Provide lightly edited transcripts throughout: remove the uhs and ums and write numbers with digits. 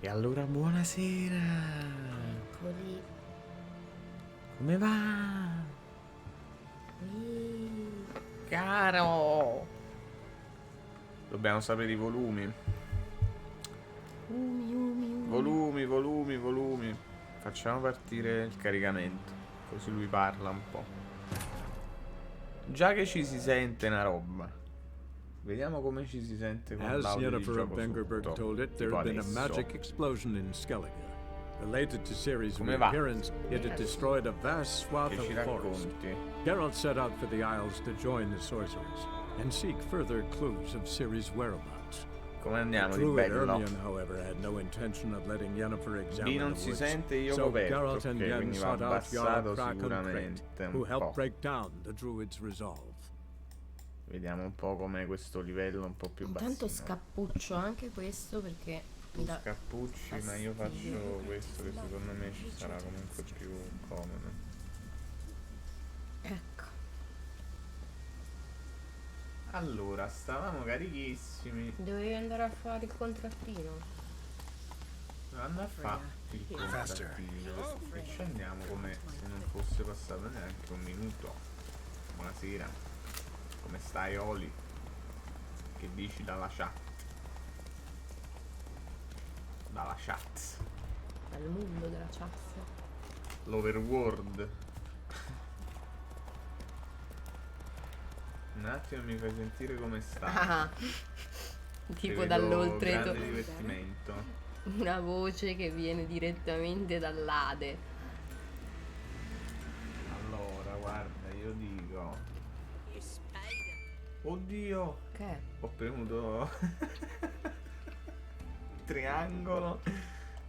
E allora buonasera. Eccoli Come va? qui. Caro. Dobbiamo sapere i volumi. Volumi. Facciamo partire il caricamento. Così lui parla un po'. Già che ci si sente una roba. Vediamo come ci si sente con As l'audio di Yennefer of gioco Vengerberg sotto. told it, there Tipo had been a adesso. magic explosion in Skellige. Related to Ciri's Come va? reappearance, it had destroyed a vast swath Che of ci forest. racconti? Geralt set out for the Isles to join the sorcerers and seek further clues of Ciri's whereabouts. Come andiamo di Druid bello? Ermion, however, had no intention of letting Yennefer B examine non the si woods, sente, io so coperto, Geralt and ok, Yen quindi va sought out abbassato Jarl Krak and sicuramente Krayt, un who po'. helped break down the druid's resolve. Vediamo un po' come questo livello un po' più basso. Intanto scappuccio anche questo perché Tu mi dà scappucci, ma io fastidio. faccio questo che secondo me ci sarà comunque più comodo. Ecco. Allora, stavamo carichissimi. Dovevi andare a fare il contrattino. Andando a fare il contrattino. E ci andiamo come se non fosse passato neanche un minuto. Buonasera. Come stai, Oli? Che dici dalla chat? Dalla chat. Dal mondo della chat. L'overworld. Un attimo mi fai sentire come stai. Ah, tipo Ti vedo dall'oltreto. grande divertimento. Una voce che viene direttamente dall'Ade. Allora, guarda, io dico. Oddio, Che? ho premuto triangolo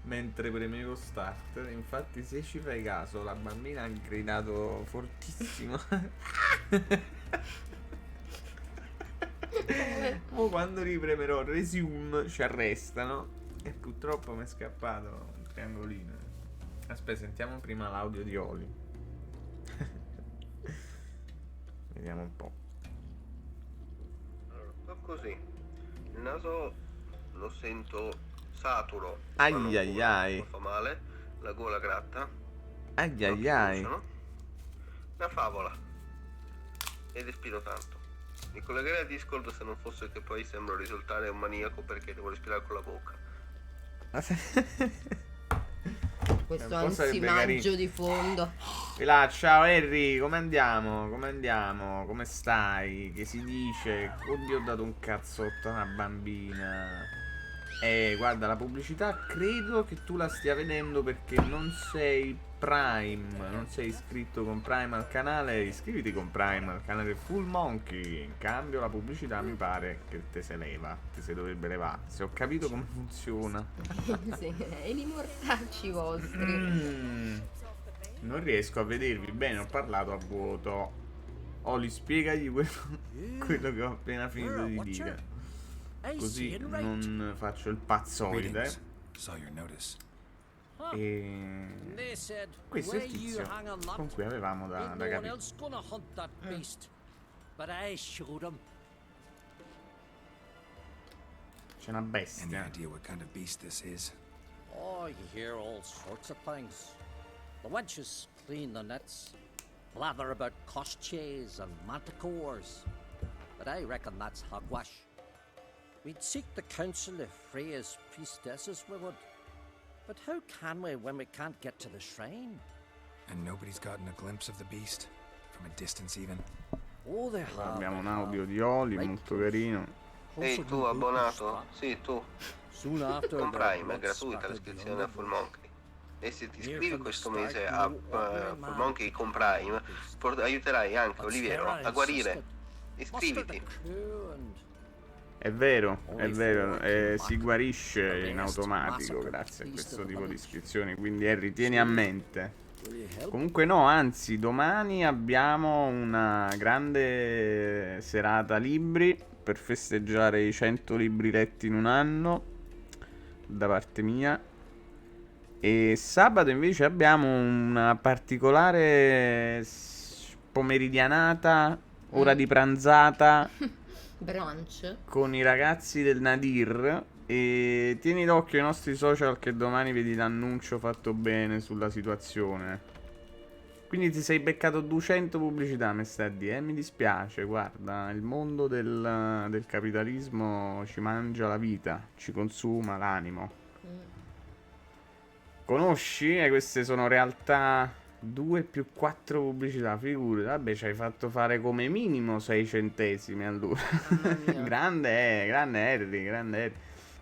mentre premevo start. Infatti, se ci fai caso, la bambina ha gridato fortissimo. Mo quando ripremerò resume ci arrestano. E purtroppo mi è scappato un triangolino. Aspetta, sentiamo prima l'audio di Oli. Vediamo un po'. Allora, sto così. Il naso lo sento saturo. Ai ma non ai pure, ai. non fa male. La gola gratta. Ai gli ai occhi ai. bruciano. Una favola. E respiro tanto. Mi collegherei a Discord se non fosse che poi sembro risultare un maniaco perché devo respirare con la bocca. Questo Un po' sarebbe ansimaggio carino. di fondo. Là, ciao Harry, come andiamo? Come andiamo? Come stai? Che si dice? Oddio, ho dato un cazzotto a una bambina. Guarda, la pubblicità credo che tu la stia vedendo perché non sei Prime, non sei iscritto con Prime al canale. Iscriviti con Prime al canale Full Monkey. In cambio la pubblicità mi pare che te se leva, te se dovrebbe levare. Se ho capito come funziona. Sì, e i mortacci vostri. Non riesco a vedervi bene, ho parlato a vuoto. Oli, spiegagli quello che ho appena finito di dire. Così non faccio il pazzoide. E questo è il tizio con cui avevamo da capire. C'è una Any bestia. idea what kind of beast this is? Oh, you hear all sorts of things. The wenches clean the nets, blather about koshches and manticores. But I reckon that's hogwash. We'd seek the counsel of Freya's priestesses, we would. But how can we when we can't get to the shrine? And nobody's gotten a glimpse of the beast? From a distance even? Oh, they Allora, have. abbiamo un they have. audio di Oli molto carino. Ehi, tu abbonato? Sì, tu. Soon after Con the Prime è blood gratuita spattered l'iscrizione a the Full underworld. Monkey. E se ti Here iscrivi from the questo start, mese no a ordinary Full man Monkey con could Prime, beat this. aiuterai anche But Oliviero Sarah a guarire. insisted. Iscriviti. Mustered a crew and È vero, si guarisce in automatico grazie a questo tipo di iscrizioni, quindi Harry tieni a mente. will you help? Comunque no, anzi, domani abbiamo una grande serata libri per festeggiare i 100 libri letti in un anno da parte mia. E sabato invece abbiamo una particolare pomeridianata, ora di pranzata Brunch. con i ragazzi del Nadir E tieni d'occhio i nostri social che domani vedi l'annuncio fatto bene sulla situazione. Quindi ti sei beccato 200 pubblicità, mi sta a dire. Mi dispiace, guarda, il mondo del capitalismo ci mangia la vita, ci consuma l'animo. Conosci? Queste sono realtà 2 più 4 pubblicità, figurati. Vabbè, ci hai fatto fare come minimo 6 centesimi allora. grande Harry, grande Harry.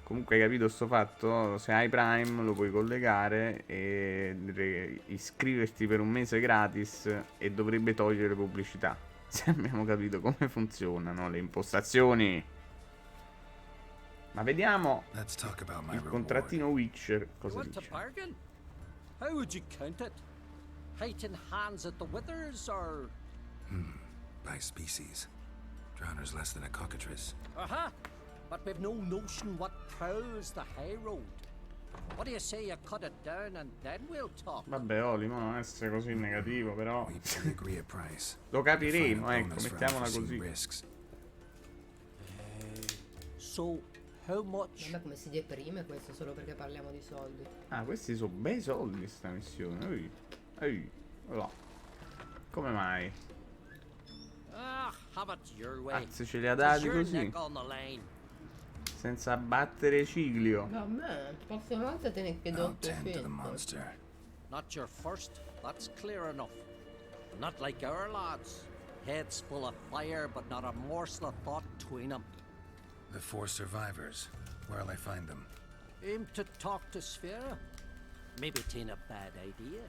Comunque hai capito sto fatto? Se hai Prime lo puoi collegare e iscriverti per un mese gratis e dovrebbe togliere pubblicità. Se abbiamo capito come funzionano le impostazioni. Ma vediamo Let's talk about my il reward. contrattino Witcher You cosa want to dice. bargain? How would you count it? Height in hands at the withers, or... By species. Drowner's less than a cockatrice. Aha! But we've no notion what prowls the high road. What do you say you cut it down and then we'll talk? Vabbè, Oli, ma non essere così negativo, però We can agree a price. lo capiremo, Final ecco, bonus for mettiamola unforeseen così. risks. So, how much? Vabbè, come si deprime questo solo perché parliamo di soldi. Ah, questi sono bei soldi sta missione. Ehi, là. Come mai? Ah, have it your way. Cazzo, ce li ha It's dati your così, neck on the line. senza abbattere Ciglio. Vabbè, prossima volta te ne chiedo I'll tend to the 800. monster. Not your first, that's clear enough. Not like our lads. Heads full of fire, but not a morsel of thought between them. The 4 survivors. Where'll I find them? Aim to talk to Sphere? Maybe it ain't a bad idea.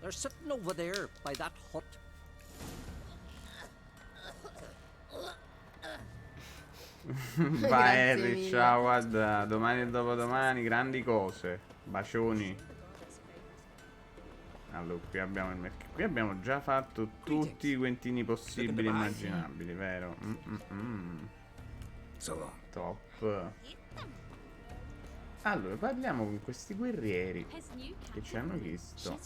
They're sitting over there by that hut. Vai Grazie Harry, mille. ciao, guarda, domani e dopodomani grandi cose. Bacioni. Allora, qui abbiamo il mercato. Qui abbiamo già fatto tutti i quentini possibili e immaginabili, vero? So long. Top. Allora, parliamo con questi guerrieri che ci hanno chiesto.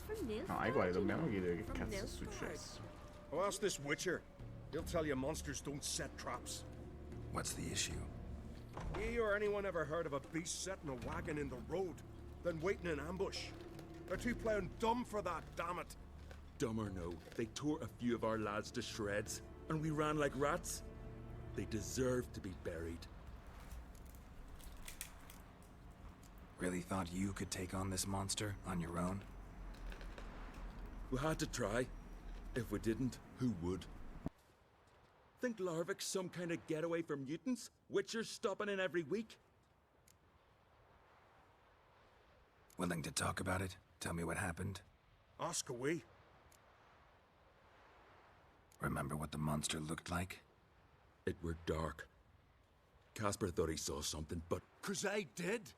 No, ai quali dobbiamo chiedere che cazzo è successo. Oh, ask this Witcher. He'll tell you monsters don't set traps. What's the issue? Ye or anyone ever heard of a beast setting a wagon in the road, then waiting in ambush? They're too playing dumb for that, damn it. Dumb or no, they tore a few of our lads to shreds, and we ran like rats. They deserve to be buried. Really thought you could take on this monster on your own? We had to try. If we didn't, who would? Think Larvik's some kind of getaway for mutants? Witchers stopping in every week? Willing to talk about it? Tell me what happened? Ask away. Remember what the monster looked like? It were dark. Casper thought he saw something, but 'Cause I did.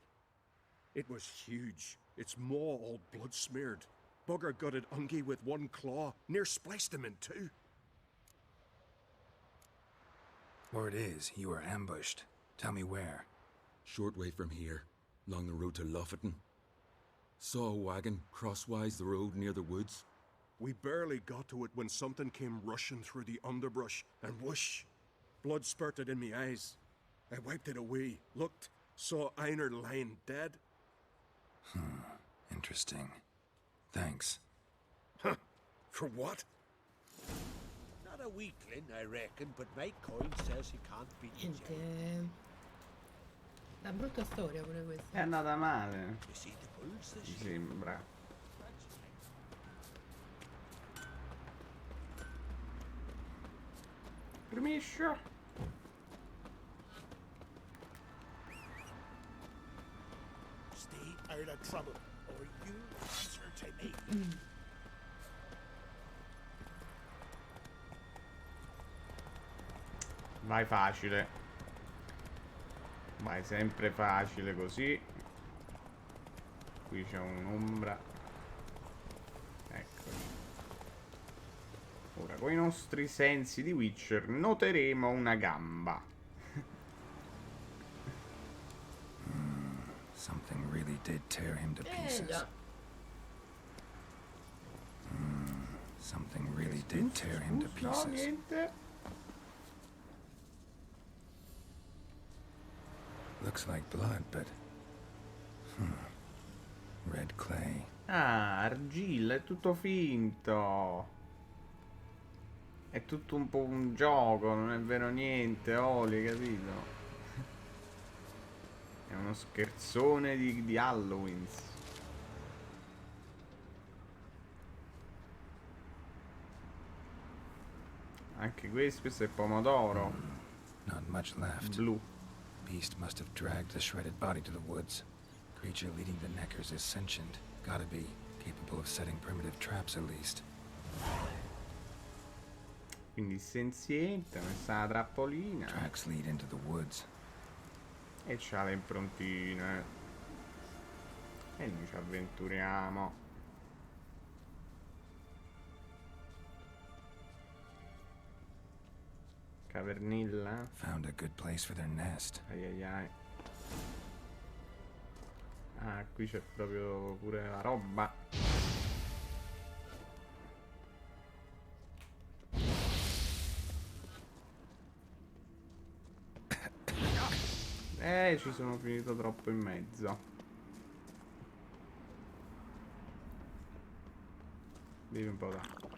It was huge. Its maw all blood smeared. Bugger gutted Ungi with one claw, near spliced him in two. Word is, you were ambushed. Tell me where. short way from here, along the road to Lofferton. Saw a wagon crosswise the road near the woods. We barely got to it when something came rushing through the underbrush, and whoosh! Blood spurted in me eyes. I wiped it away, looked, saw Einar lying dead. Interesting. Thanks. Huh. For what? Not a weakling, I reckon, but my coin says he can't beat you. Niente. Una brutta storia pure questa. È andata male, You see the bulls this mi sembra. Permesso. Stay out of trouble, or you answer to me. Vai facile. Vai sempre facile così. Qui c'è un'ombra. Eccoci. Ora con i nostri sensi di Witcher noteremo una gamba. Something really did tear him to pieces. Già. Something really did tear him to No, pieces. niente. Looks like blood, but... Red clay. Ah, argilla, è tutto finto. È tutto un po' un gioco, non è vero niente, Oli, capito? È uno scherzone di Halloween. Anche questo è pomodoro. Not much left. Blu. Beast must have dragged the shredded body to the woods. Creature leading the Neckers is sentient. Gotta be capable of setting primitive traps at least. Quindi senziente, messa la trappolina. Tracks lead into the woods. E c'ha le improntine. E noi ci avventuriamo. Cavernilla. Found a good place for their nest. Ai ai ai. Ah, qui c'è proprio pure la roba. Ci sono finito troppo in mezzo. Bevi un po' d'acqua.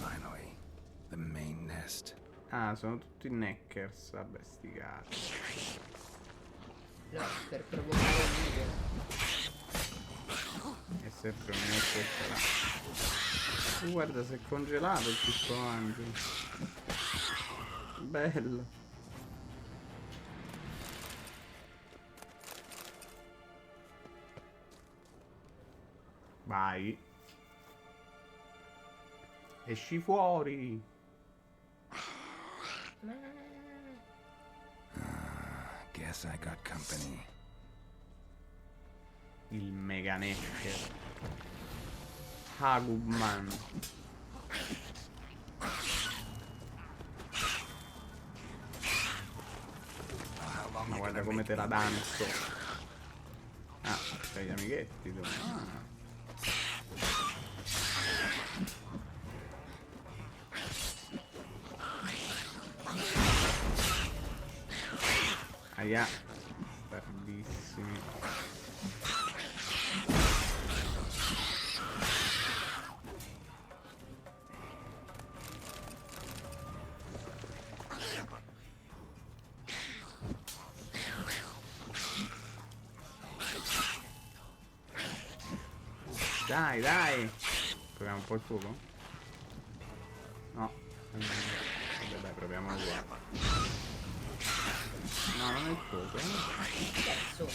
Finally, the main nest. Ah, sono tutti neckers. Vabbè, sti cazzi. No, per provocare il video. È sempre un necker. Guarda, si è congelato il piccolo angelo. Bello. Vai. Esci fuori. Guess I got company. Il mega necker. Hagubman. Ma guarda come te la danzo. Ah, c'hai gli amichetti tu. Ah. Aia. Bellissimi. Dai, dai. Proviamo un po' il fuoco? No. Vabbè, dai, proviamo uguale. No, non è il fuoco. Cazzo.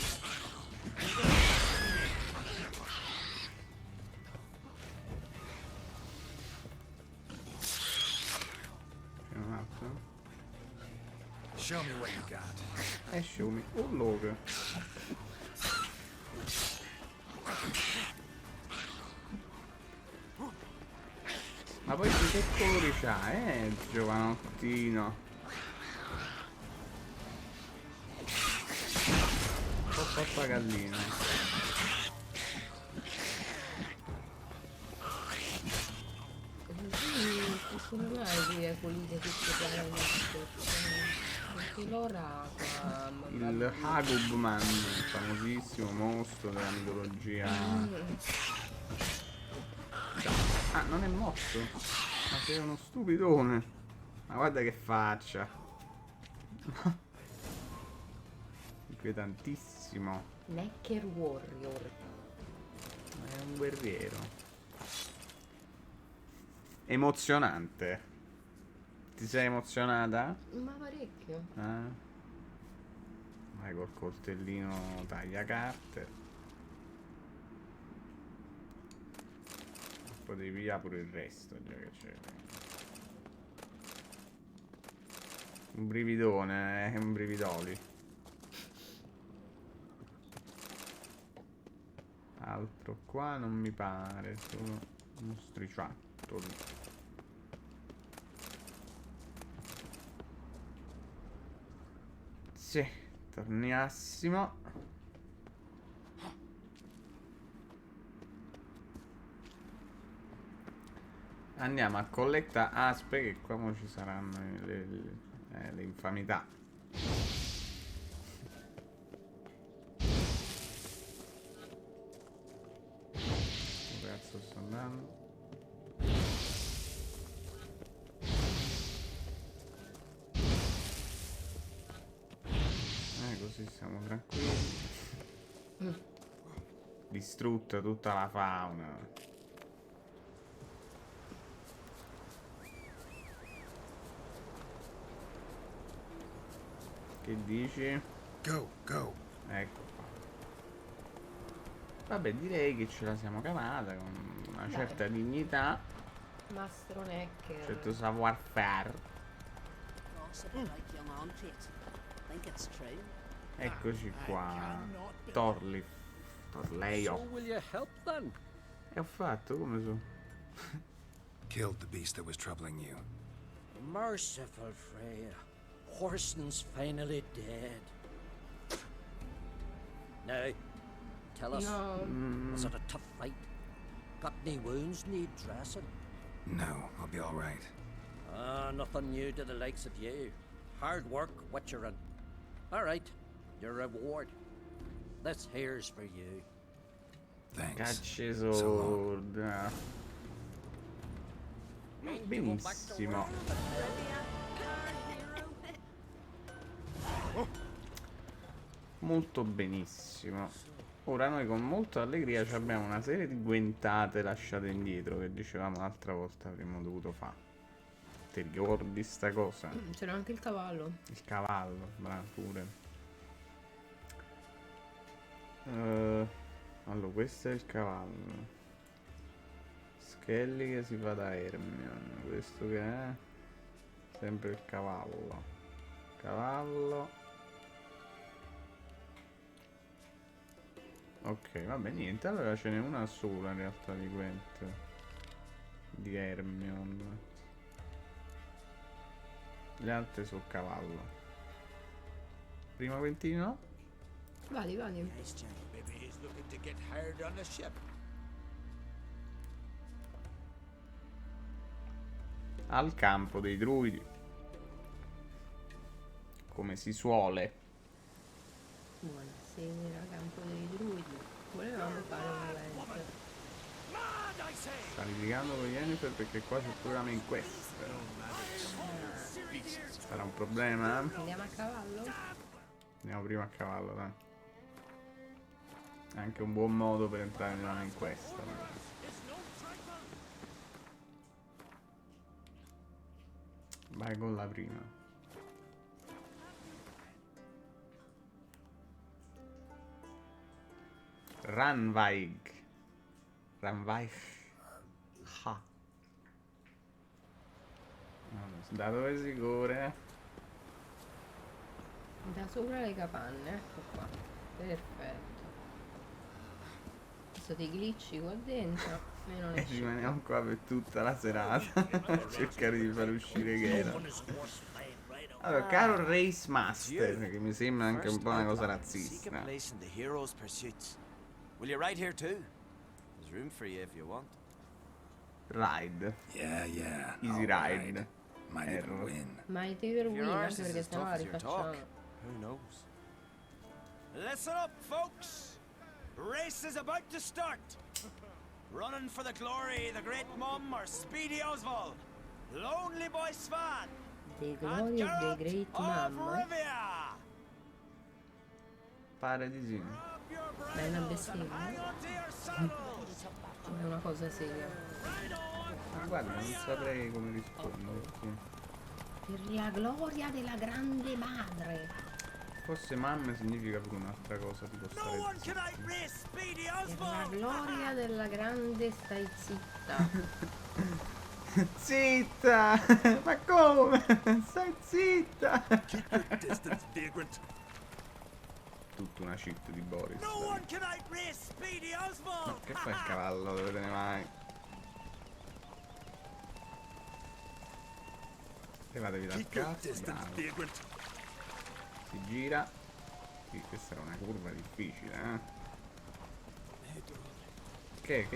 C'è un altro? Show me what you got. Show me. Oh, logo. Ma poi che colori c'ha, giovanottino? Un po' pappagallino. Come mai dire pulite tutte le perché lo raga. Il Hagubman, il famosissimo mostro della mitologia. Ah, non è morto. Ma sei uno stupidone. Ma guarda che faccia. Inquietantissimo. Necker Warrior. Ma è un guerriero. Emozionante. Ti sei emozionata? Ma parecchio. Vai col coltellino tagliacarte. Poi devi via pure il resto, già che c'è. Un brividone, un brividoli. Altro qua non mi pare, solo uno striciattolo. Sì, torniassimo. Andiamo a collettare. Ah, aspetta che qua mo ci saranno L'infamità. Dove cazzo sto andando? Così siamo tranquilli. Distrutta tutta la fauna. Che dici? Go, go. Ecco qua. Vabbè, direi che ce la siamo cavata con una certa dignità, Mastro Necker. un certo savoir-faire. Eccoci qua. Torleio. So will you help then? E ho fatto come so. Killed the beast that was troubling you. Merciful Freya. Horson's finally dead. Now, tell us, No. was it a tough fight? Got any wounds need dressing? No, I'll be all right. Nothing new to the likes of you. Hard work, what you're in. All right, your reward. This here's for you. Thanks. Cacce So long. sorda. Benissimo. Molto benissimo. Ora noi con molta allegria ci abbiamo una serie di gwentate lasciate indietro che dicevamo l'altra volta avremmo dovuto fare. Ti ricordi sta cosa? C'era anche il cavallo. Il cavallo, bravo pure. Allora, questo è il cavallo. Skellige si fa da Hermione. Questo che è? Sempre il cavallo. Cavallo. Ok, vabbè, niente. Allora ce n'è una sola in realtà di Gwent. Di Hermione. Le altre sul cavallo. Prima Quentino? Vadi, vadi. Maybe he's looking to get hired on a ship. Al campo dei druidi. Come si suole. Buonasera, campo dei druidi. Volevamo fare un evento. Sta litigando con Yennefer perché qua c'è pure la main quest. Sarà un problema? Andiamo a cavallo? Andiamo prima a cavallo, dai. È anche un buon modo per entrare nella main quest. Vai con la prima. Ranvaig. Ha. Da dove si corre? Da sopra le capanne, ecco qua. Perfetto. Adesso ti glitchi qua dentro e non E esci. rimaniamo qua per tutta la serata. Cercare di far uscire Geralt. Allora, caro Race Master, che mi sembra anche un po' una cosa razzista. Will you ride here too? There's room for you if you want. Ride. Yeah. Easy all right. ride. Might even win. Ma ti per If your win arse anche is perché as stiamo tough la as your talk, rifacciamo. who knows? Listen up, folks! Race is about to start! Running for the glory, the great mum or speedy Oswald, lonely boy Svan, The and Glory of the Geralt Great of Mom. Rivia! Pare di sì. Up your Ma è una bridles and bestemmia? hang onto your saddles! È una cosa seria. Ride on! Ma guarda, non saprei come risponderti. Per la gloria della grande madre. Forse mamma significa pure un'altra cosa, tipo No stare one zitti. can outrace speedy Per la Oswald! gloria della grande stai zitta. Zitta! Ma come? Stai zitta! Keep your distance, vagrant. Tutta una cheat di Boris. No one can outrace speedy Oswald! Che fa il cavallo? Dove te ne vai? Levatevi dal Keep your cazzo, distance, bravo. vagrant. Si gira. Sì, questa era una curva difficile, eh? Che?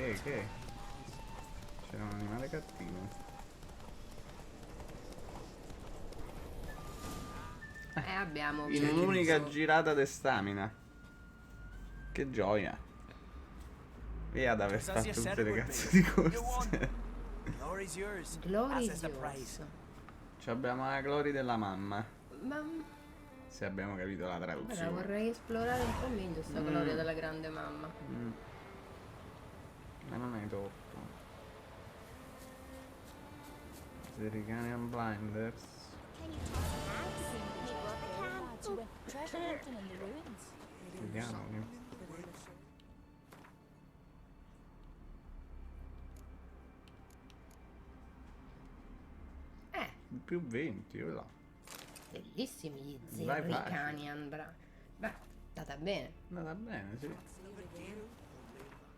C'era un animale cattivo. Abbiamo In un'unica girata di stamina. Che gioia. Via ad aver Just as fatto you said tutte it le would cazzo be. di You won. corse. Glory's yours. Glory As is the prize. yours. Ci abbiamo la gloria della mamma. Ma Se abbiamo capito la ora traduzione. vorrei esplorare un po' meglio sta gloria della grande mamma. Ma non hai troppo. Zericanian Blinders. Vediamo. Più 20, là. Bellissimi gli Vai, Zerricanian. Beh, andata bene. Andata bene, sì.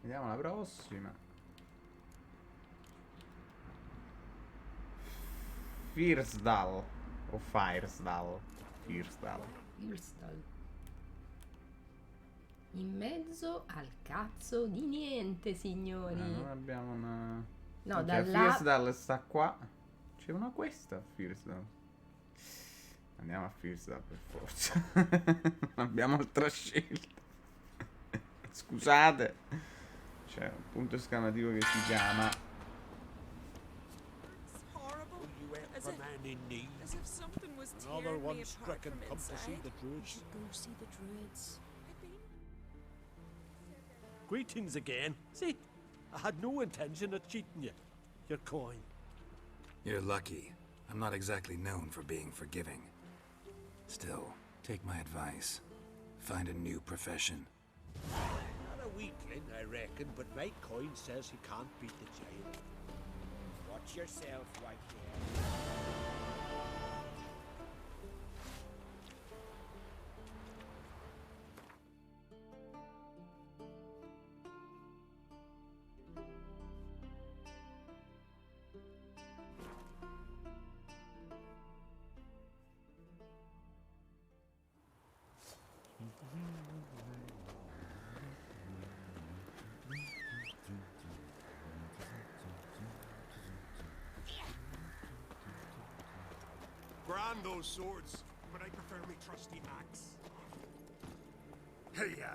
Vediamo la prossima. Firsdal o Firesdal. Firsdal. Firsdal. In mezzo al cazzo di niente, signori. Non abbiamo una... No, cioè, da là... Firsdal sta qua. C'è una questa a Firsdal. Andiamo a Firsdal per forza. Non abbiamo altra scelta. Scusate. C'è un punto esclamativo che si chiama... You went for man in need. Another one stricken come to see the druids. Greetings again. See, I had no intention of cheating you. Your coin. You're lucky. I'm not exactly known for being forgiving. Still, take my advice. Find a new profession. Not a weakling, I reckon, but my coin says he can't beat the giant. Watch yourself right there. Grand those swords, but I prefer me trusty axe. Hey-ya!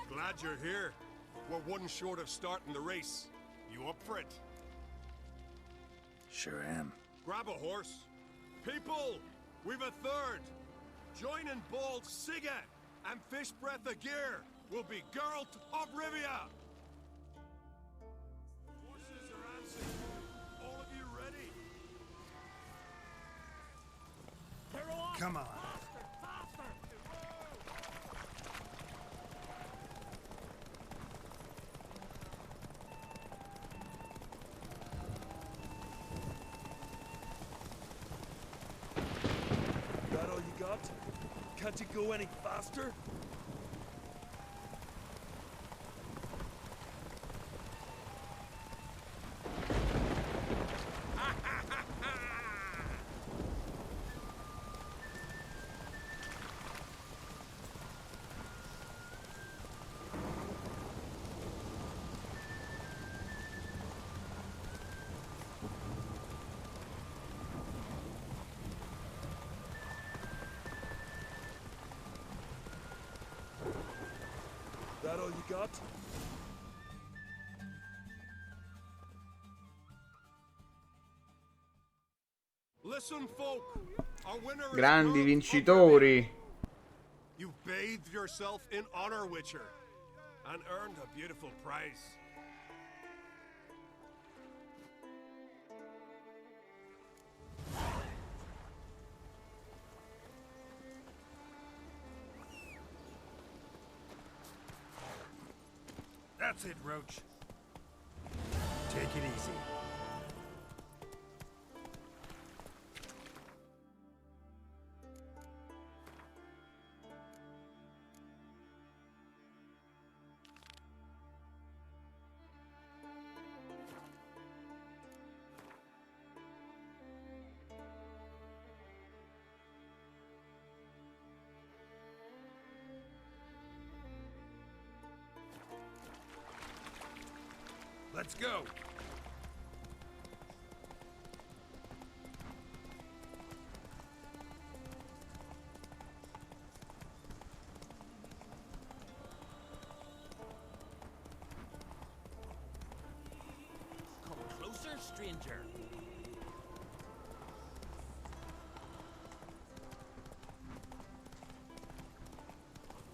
Glad you're here. We're one short of starting the race. You up for it? Sure am. Grab a horse. People, we've a third. Join in bold Siga and fish breath of gear will be Geralt of Rivia. Horses are answering. All of you ready? Come on. That all you got? Can't you go any faster? That all you got? Listen, folk. Our winner is Grandi Geralt of vincitori. Rivia. You've bathed yourself in honor, Witcher, and earned a beautiful prize. That's it, Roach. Take it easy. Let's go. Come closer, stranger.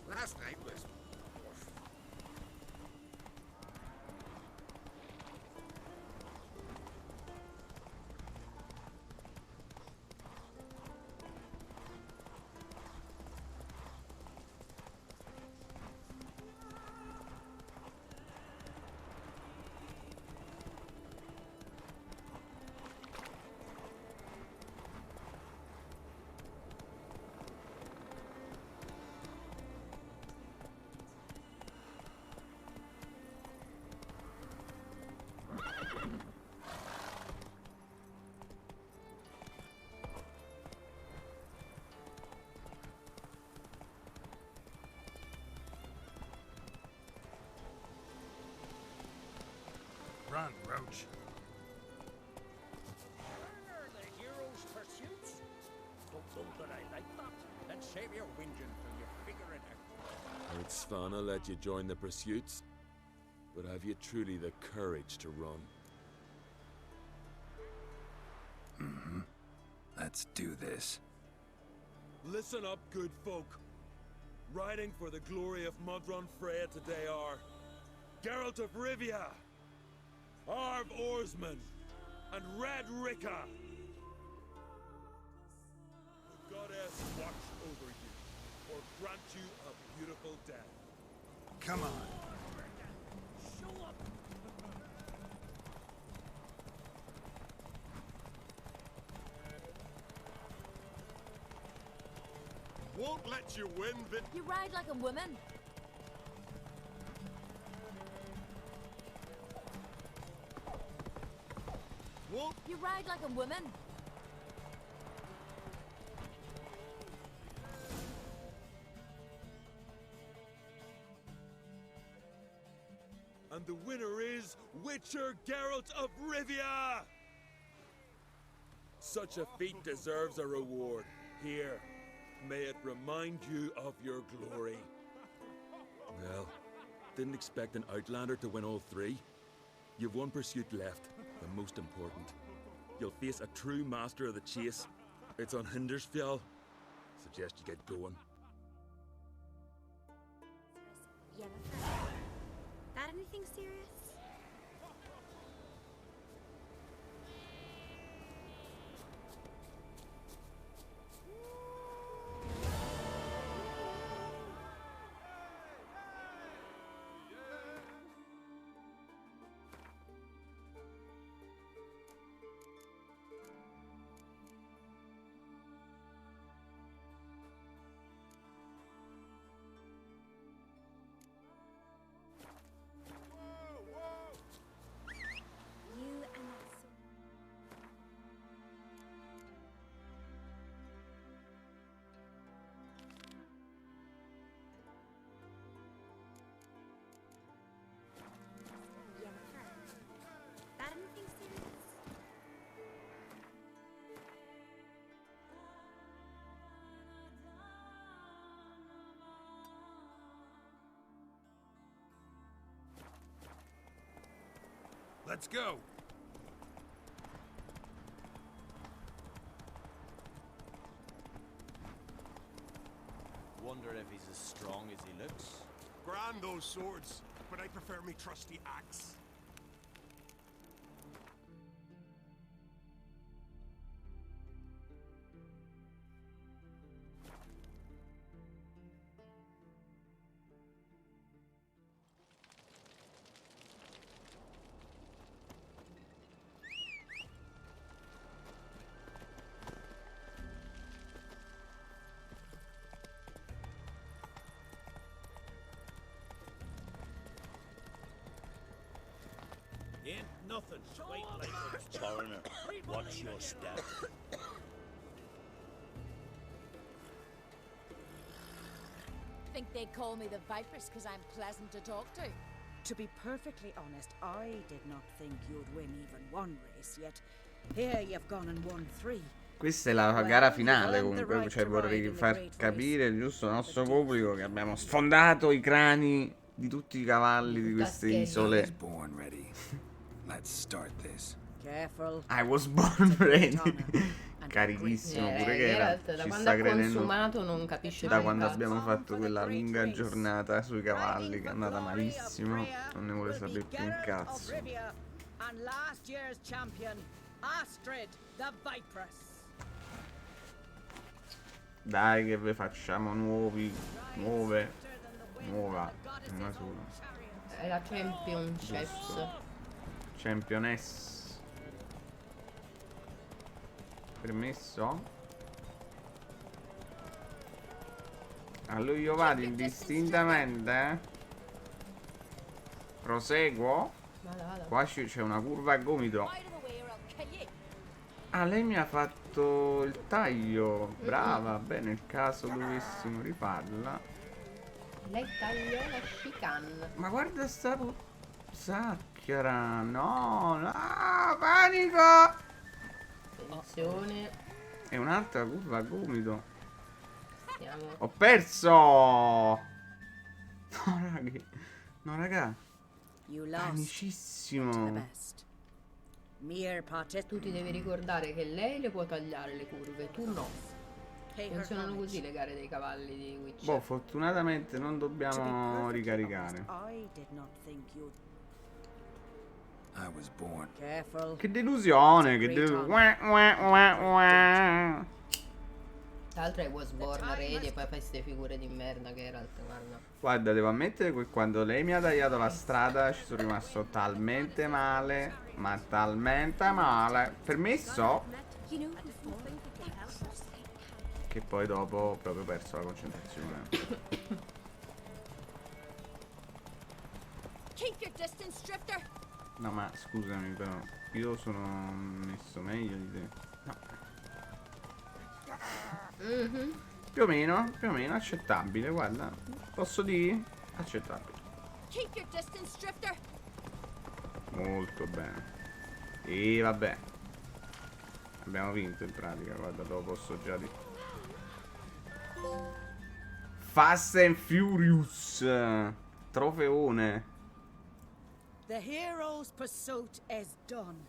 Last night was... Run, Roach. Are the hero's pursuits? Don't know that I like that. Then save your whinging till you figure it out. It's fun, I'll let you join the pursuits. But have you truly the courage to run? Mm-hmm. Let's do this. Listen up, good folk. Riding for the glory of Modron Freya today are Geralt of Rivia, Arv Oarsman, and Red Ricka. The goddess watch over you, or grant you a beautiful death. Come on. Show up! Won't let you win, Vin. You ride like a woman. Won't. You ride like a woman. And the winner is Witcher Geralt of Rivia! Such a feat deserves a reward. Here, may it remind you of your glory. Well, didn't expect an Outlander to win all three. You've one pursuit left, the most important. You'll face a true master of the chase. It's on Hindersfjall. Suggest you get going. Yennefer. That anything serious? You and that sword. Yennefer. That anything serious? Let's go! Wonder if he's as strong as he looks. Grand those swords, but I prefer me trusty axe. Ain't nothing quite like it. Foreigner, watch your step. Think they call me the Viperess because I'm pleasant to talk to. To be perfectly honest, I did not think you'd win even one race, yet here you've gone and won 3. Questa è la gara finale comunque, cioè vorrei far capire il giusto nostro pubblico che abbiamo sfondato i crani di tutti i cavalli di queste isole. I was born ready. Carichissimo pure che era, da ci quando sta ha credendo consumato non capisce da più quando un cazzo. abbiamo fatto quella lunga giornata sui cavalli che è andata malissimo, non ne vuole sapere più un cazzo. And last year's champion, Astrid the Vipress. Dai che ve facciamo nuova, una sola. È la Championship. Championess. Permesso? Allora io vado indistintamente. Proseguo. Vada. Qua c'è una curva a gomito. Ah, lei mi ha fatto il taglio. Brava, bene, nel caso dovessimo rifarla. Lei tagliò la chicane. Ma guarda sta sacchera. No, panico. Attenzione. È un'altra curva a gomito. Stiamo. Ho perso. No, raga. No, raga. Panicissimo. Tu ti devi ricordare che lei le può tagliare le curve, tu no. Funzionano così le gare dei cavalli di Witcher. Boh, fortunatamente non dobbiamo ricaricare. Che delusione, che delusione. Tra l'altro è was born ready e poi fai ste figure di merda che era guarda. Guarda, devo ammettere che quando lei mi ha tagliato la strada ci sono rimasto talmente male, ma talmente male. Permesso? Che poi dopo ho proprio perso la concentrazione. No, ma scusami però, io sono messo meglio di te. No. Più o meno accettabile, guarda. Posso dire? Accettabile. Molto bene. E vabbè. Abbiamo vinto in pratica, guarda, te lo posso già dire. Fast and Furious. Trofeone. The hero's pursuit is done.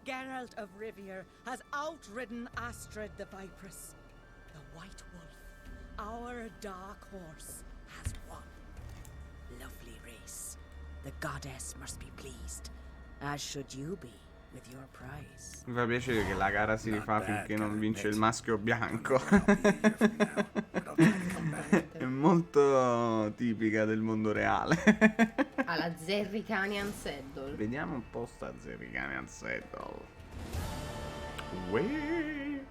Geralt of Rivia has outridden Astrid the Vipress. The White Wolf, our dark horse, has won. Lovely race. The goddess must be pleased, as should you be with your prize. Mi fa piacere che la gara si rifà finché non vince il maschio bianco. È molto tipica del mondo reale. Alla Zerricanian Saddle. Vediamo un po' sta Zerricanian Saddle. Uè.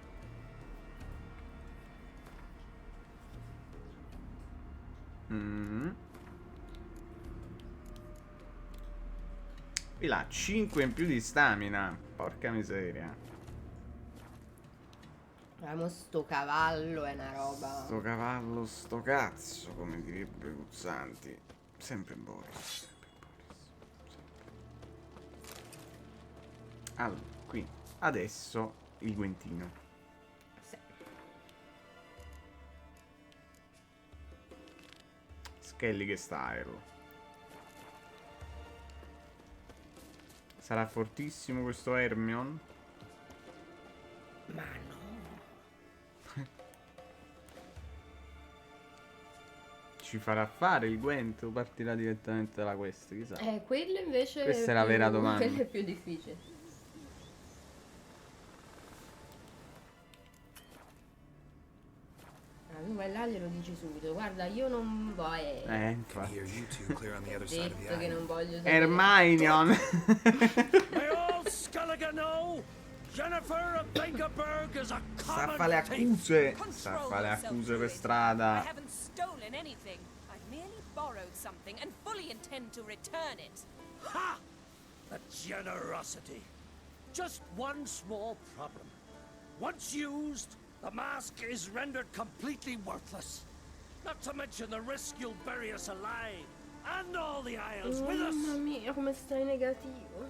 E là, 5 in più di stamina. Porca miseria. Abbiamo sto cavallo, è una roba. Sto cavallo, sto cazzo, come direbbe Guzzanti. Sempre Boris. Allora, qui adesso il guentino. Sì. Skellige style. Sarà fortissimo questo Hermione? Ma no. Ci farà fare il Gwent o partirà direttamente dalla quest, chissà. Quello invece Questa è la vera domanda. Quello è più difficile. Tu vai là glielo dici subito. Guarda, io non voglio. Infatti. Detto che non voglio sapere. Hermione. May all Skellige know, Yennefer of VENGERBERG is a Sta a common fare le accuse. thief. Sta a fare le accuse per strada. I haven't stolen anything. I've merely borrowed something and fully intend to return it. Ha! The generosity. Just one small problem. Once used, the mask is rendered completely worthless. Not to mention the risk you'll bury us alive. and all the Isles with us. Mamma mia, come stai negativo.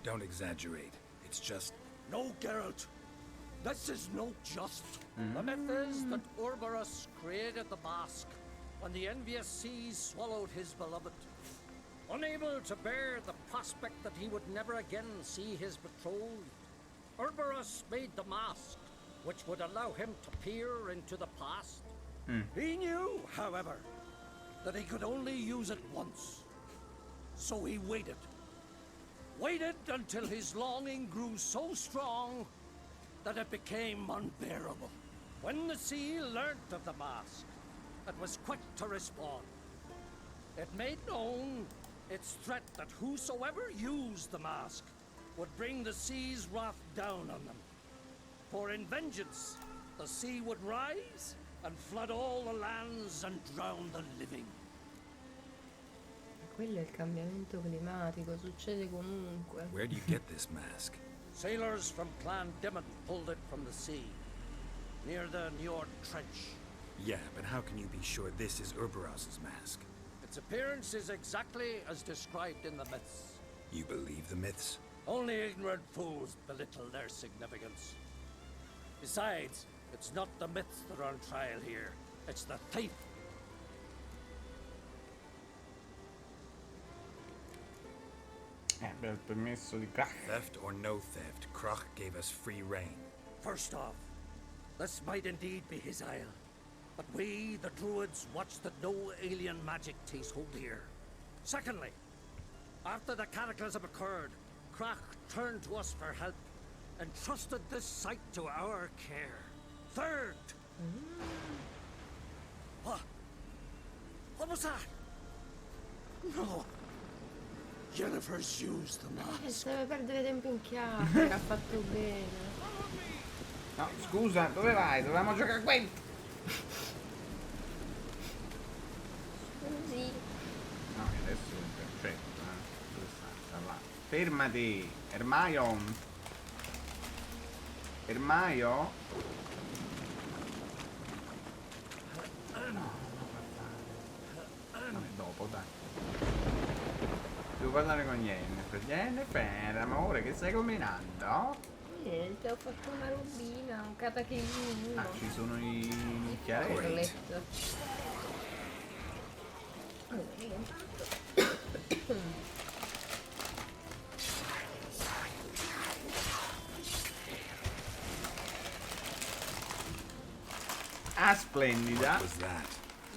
Don't exaggerate. It's just... No, Geralt. This is no just. The myth is that Ouroboros created the mask when the envious seas swallowed his beloved. Unable to bear the prospect that he would never again see his betrothed, Ouroboros made the mask, which would allow him to peer into the past. He knew, however, that he could only use it once. So he waited. Waited until his longing grew so strong that it became unbearable. When the sea learnt of the mask, it was quick to respond. It made known its threat that whosoever used the mask would bring the sea's wrath down on them. For in vengeance, the sea would rise and flood all the lands and drown the living. Quello è il cambiamento climatico, succede comunque. Where do you get this mask? Sailors from Clan Dimon pulled it from the sea, near the Njord Trench. Yeah, but how can you be sure this is Ouroboros' mask? Its appearance is exactly as described in the myths. You believe the myths? Only ignorant fools belittle their significance. Besides, it's not the myths that are on trial here. It's the thief. Per il permesso di Krach. Theft or no theft, Krach gave us free rein. First off, this might indeed be his isle. But we, the Druids, watch that no alien magic takes hold here. Secondly, after the cataclysm occurred, Krach turned to us for help and trusted this site to our care. Third, what was that? No. Yennefer's used the mask. Deve perdere tempo in chiacchiere, ha fatto bene. No, scusa, dove vai? Dovevamo giocare a GWENT. Scusi. No, adesso è perfetto, Dove sta? Là. Fermati, Hermione. Hermione? No, vabbè, dopo, dai. Devo parlare con Yennefer. Yennefer, amore, che stai combinando? Niente, ho fatto una robina, un catachesino. Ah, ci sono i chiaretti. Corretto. Ah, splendida. What was that?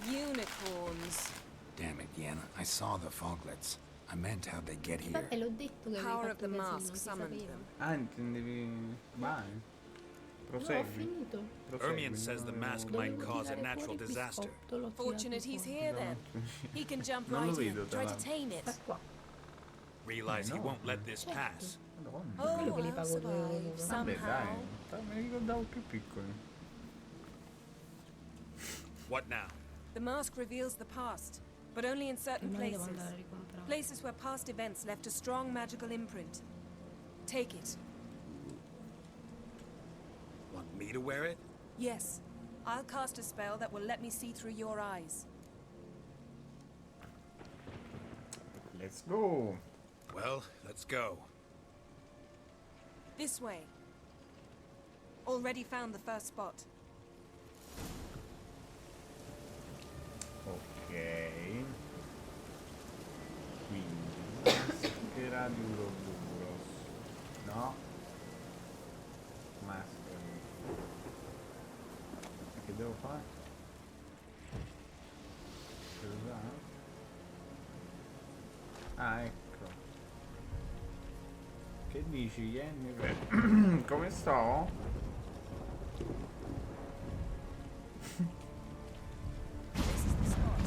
Unicorns. Damn it, Yenna. I saw the foglets. I meant how'd they get here. Vabbè, l'ho detto che Power avevi of the fatto mask casino, si summoned sapeva. them. Ah, intendevi... Vai. No, ho Prosegui. finito. Ermion says the mask might cause a natural disaster. Fortunate he's here then. He can jump Non lo right in, vedo, try tra to tame it. Sta qua. Realize he won't let this pass. Madonna. Quello Oh, che li I'll pago 2 euro survive l'uno. Vabbè, dai. somehow. Me li ricordavo più piccoli. What now? The mask reveals the past, but only in certain Ormai devo places. andare a ricomprare. Places where past events left a strong magical imprint. Take it. Want me to wear it? Yes. I'll cast a spell that will let me see through your eyes. Let's go. Well, let's go. This way. Already found the first spot. Ok. Quindi, maschera di Uroboros. No? Maschera. Che devo fare? Per usare? Ah, ecco. Che dici, Yennefer? Come sto? This is the spot.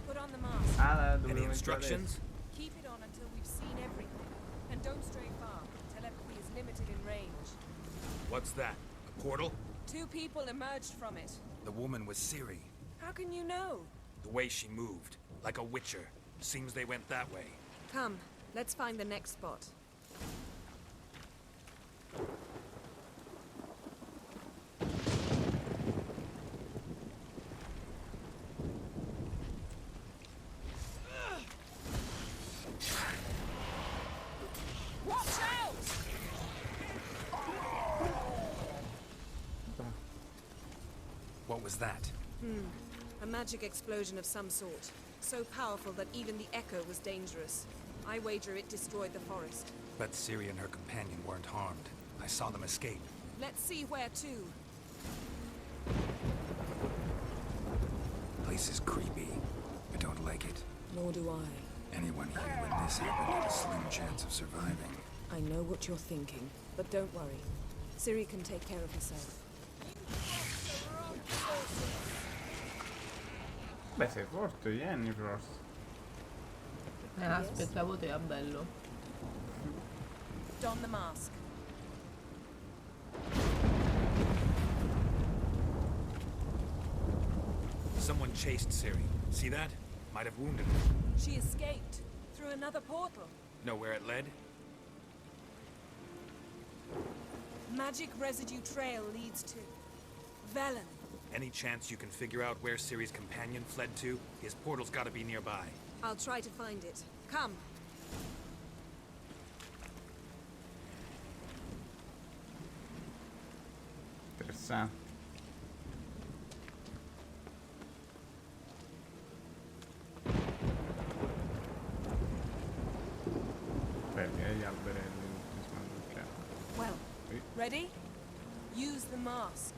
Put on the mask. Ah, dovevo Any mettere instructions? Keep it on until we've seen everything. And don't stray far. Telepathy is limited in range. What's that? A portal? 2 people emerged from it. The woman was Ciri. How can you know? The way she moved, like a witcher. Seems they went that way. Come, let's find the next spot. What was that? A magic explosion of some sort. So powerful that even the echo was dangerous. I wager it destroyed the forest. But Ciri and her companion weren't harmed. I saw them escape. Let's see where to. Place is creepy. I don't like it. Nor do I. Anyone here when this happened had a slim chance of surviving. I know what you're thinking, but don't worry. Ciri can take care of herself. Beh, sei forte, Yennefer. Aspettavo te, bello. Don the mask. Someone chased Ciri. See that? Might have wounded her. She escaped through another portal. Know where it led? Magic residue trail leads to Velen. Any chance you can figure out where Ciri's companion fled to? His portal's gotta be nearby. I'll try to find it. Come. Interessante. Fermi gli alberelli tutti smanducchiati. Well, Sì. ready? Use the mask.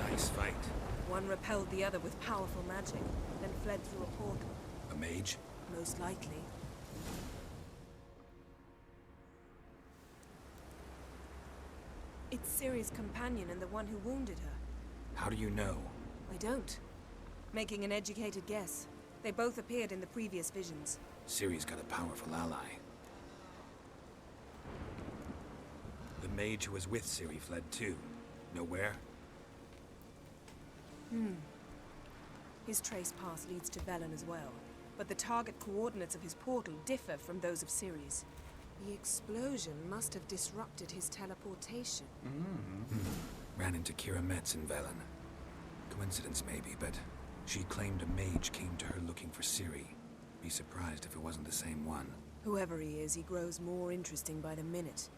Nice fight. One repelled the other with powerful magic, then fled through a portal. A mage? Most likely. It's Ciri's companion and the one who wounded her. How do you know? I don't. Making an educated guess. They both appeared in the previous visions. Ciri's got a powerful ally. The mage who was with Ciri fled too. Know where? His trace path leads to Velen as well. But the target coordinates of his portal differ from those of Ciri's. The explosion must have disrupted his teleportation. Ran into Kira Metz in Velen. Coincidence maybe, but she claimed a mage came to her looking for Ciri. Be surprised if it wasn't the same one. Whoever he is, he grows more interesting by the minute.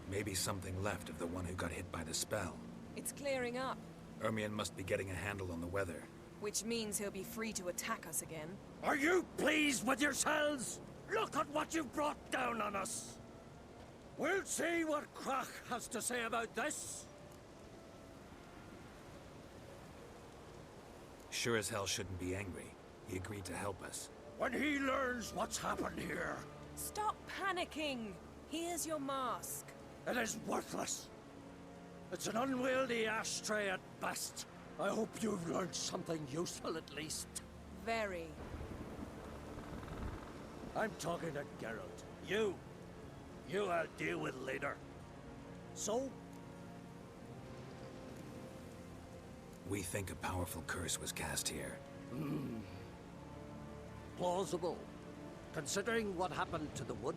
Maybe something left of the one who got hit by the spell. It's clearing up, Ermion must be getting a handle on the weather. which means he'll be free to attack us again. Are you pleased with yourselves? Look at what you've brought down on us. We'll see what Krach has to say about this. Sure as hell shouldn't be angry. He agreed to help us. When he learns what's happened here, Stop panicking! Here's your mask. it is worthless. It's an unwieldy ashtray at best. I hope you've learned something useful at least. Very. I'm talking to Geralt. You I'll deal with later. So, We think a powerful curse was cast here. plausible. Considering what happened to the wood,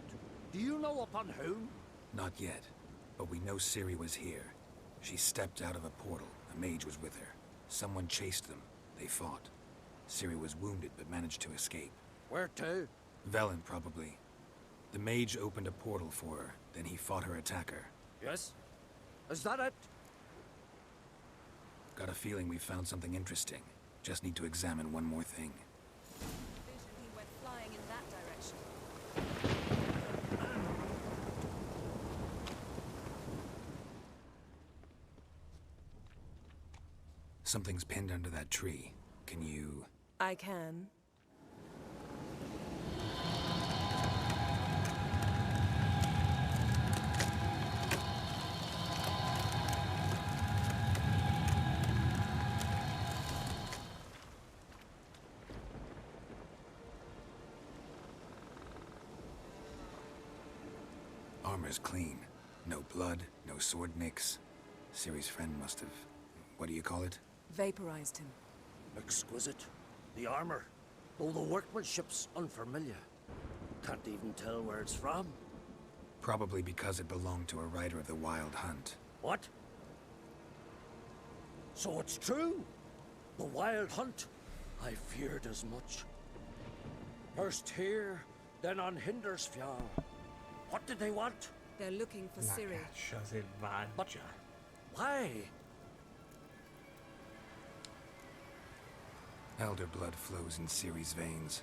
do you know upon whom? Not yet, but we know Ciri was here. She stepped out of a portal. A mage was with her. Someone chased them. They fought. Ciri was wounded but managed to escape. Where to? Velen, probably. The mage opened a portal for her, then he fought her attacker. Yes? Is that it? Got a feeling we found something interesting. Just need to examine one more thing. Vision he went flying in that direction. Something's pinned under that tree. Can you... I can. Armor's clean. No blood, no sword nicks. Ciri's friend must have... What do you call it? Vaporized him. Exquisite. The armor, though the workmanship's unfamiliar. Can't even tell where it's from. Probably because it belonged to a rider of the Wild Hunt. What? So it's true? The Wild Hunt? I feared as much. First here, then on Hindersfjall. What did they want? They're looking for La Ciri. caccia selvaggia. Why? Elder blood flows in Ciri's veins.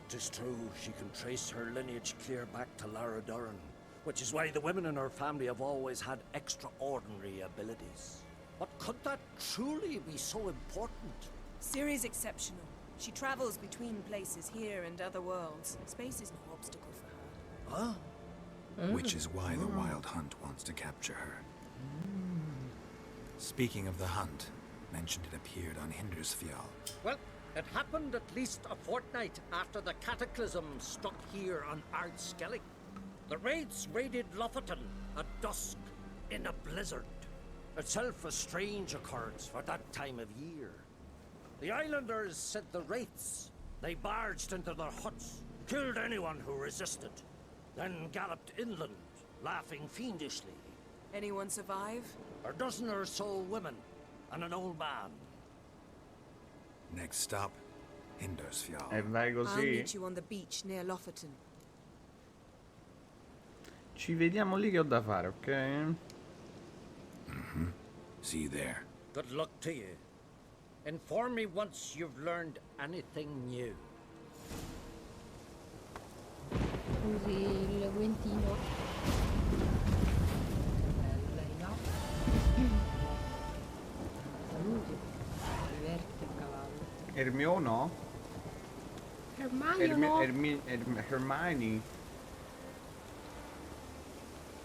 Tis true, she can trace her lineage clear back to Lara Duran, which is why the women in her family have always had extraordinary abilities. But could that truly be so important? Ciri's exceptional. She travels between places here and other worlds. Space is no obstacle for her. Huh? Which is why the Wild Hunt wants to capture her. Speaking of the hunt, mentioned it appeared on Hindersfjall. Well, it happened at least a fortnight after the cataclysm struck here on Skellige. The raids raided Lofoten at dusk in a blizzard. Itself a strange occurrence for that time of year. The islanders said the wraiths. They barged into their huts, killed anyone who resisted, then galloped inland, laughing fiendishly. Anyone survive? A dozen or so women and an old man. Next stop, Hindersfjall. E vai I'll così. meet you on the beach near Lofoten. Ci vediamo lì che ho da fare, ok? Mm-hmm. See you there. Good luck to you. Inform me once you've learned anything new. Usi il guentino. Lei no. Saluti. Diverti il cavallo. Hermione no? Hermione?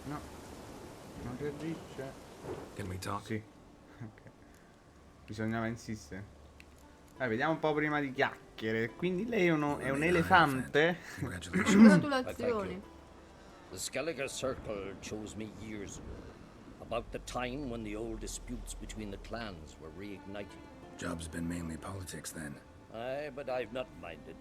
No. Non reagisce. Can we talk? Sì. Ok. Bisognava insistere. Dai, vediamo un po' prima di chiacchiere. Quindi lei è un elefante? Congratulazioni. The Skellige Circle chose me years ago, about the time when the old disputes between the clans were reigniting. Job's been mainly politics then. Aye, but I've not minded.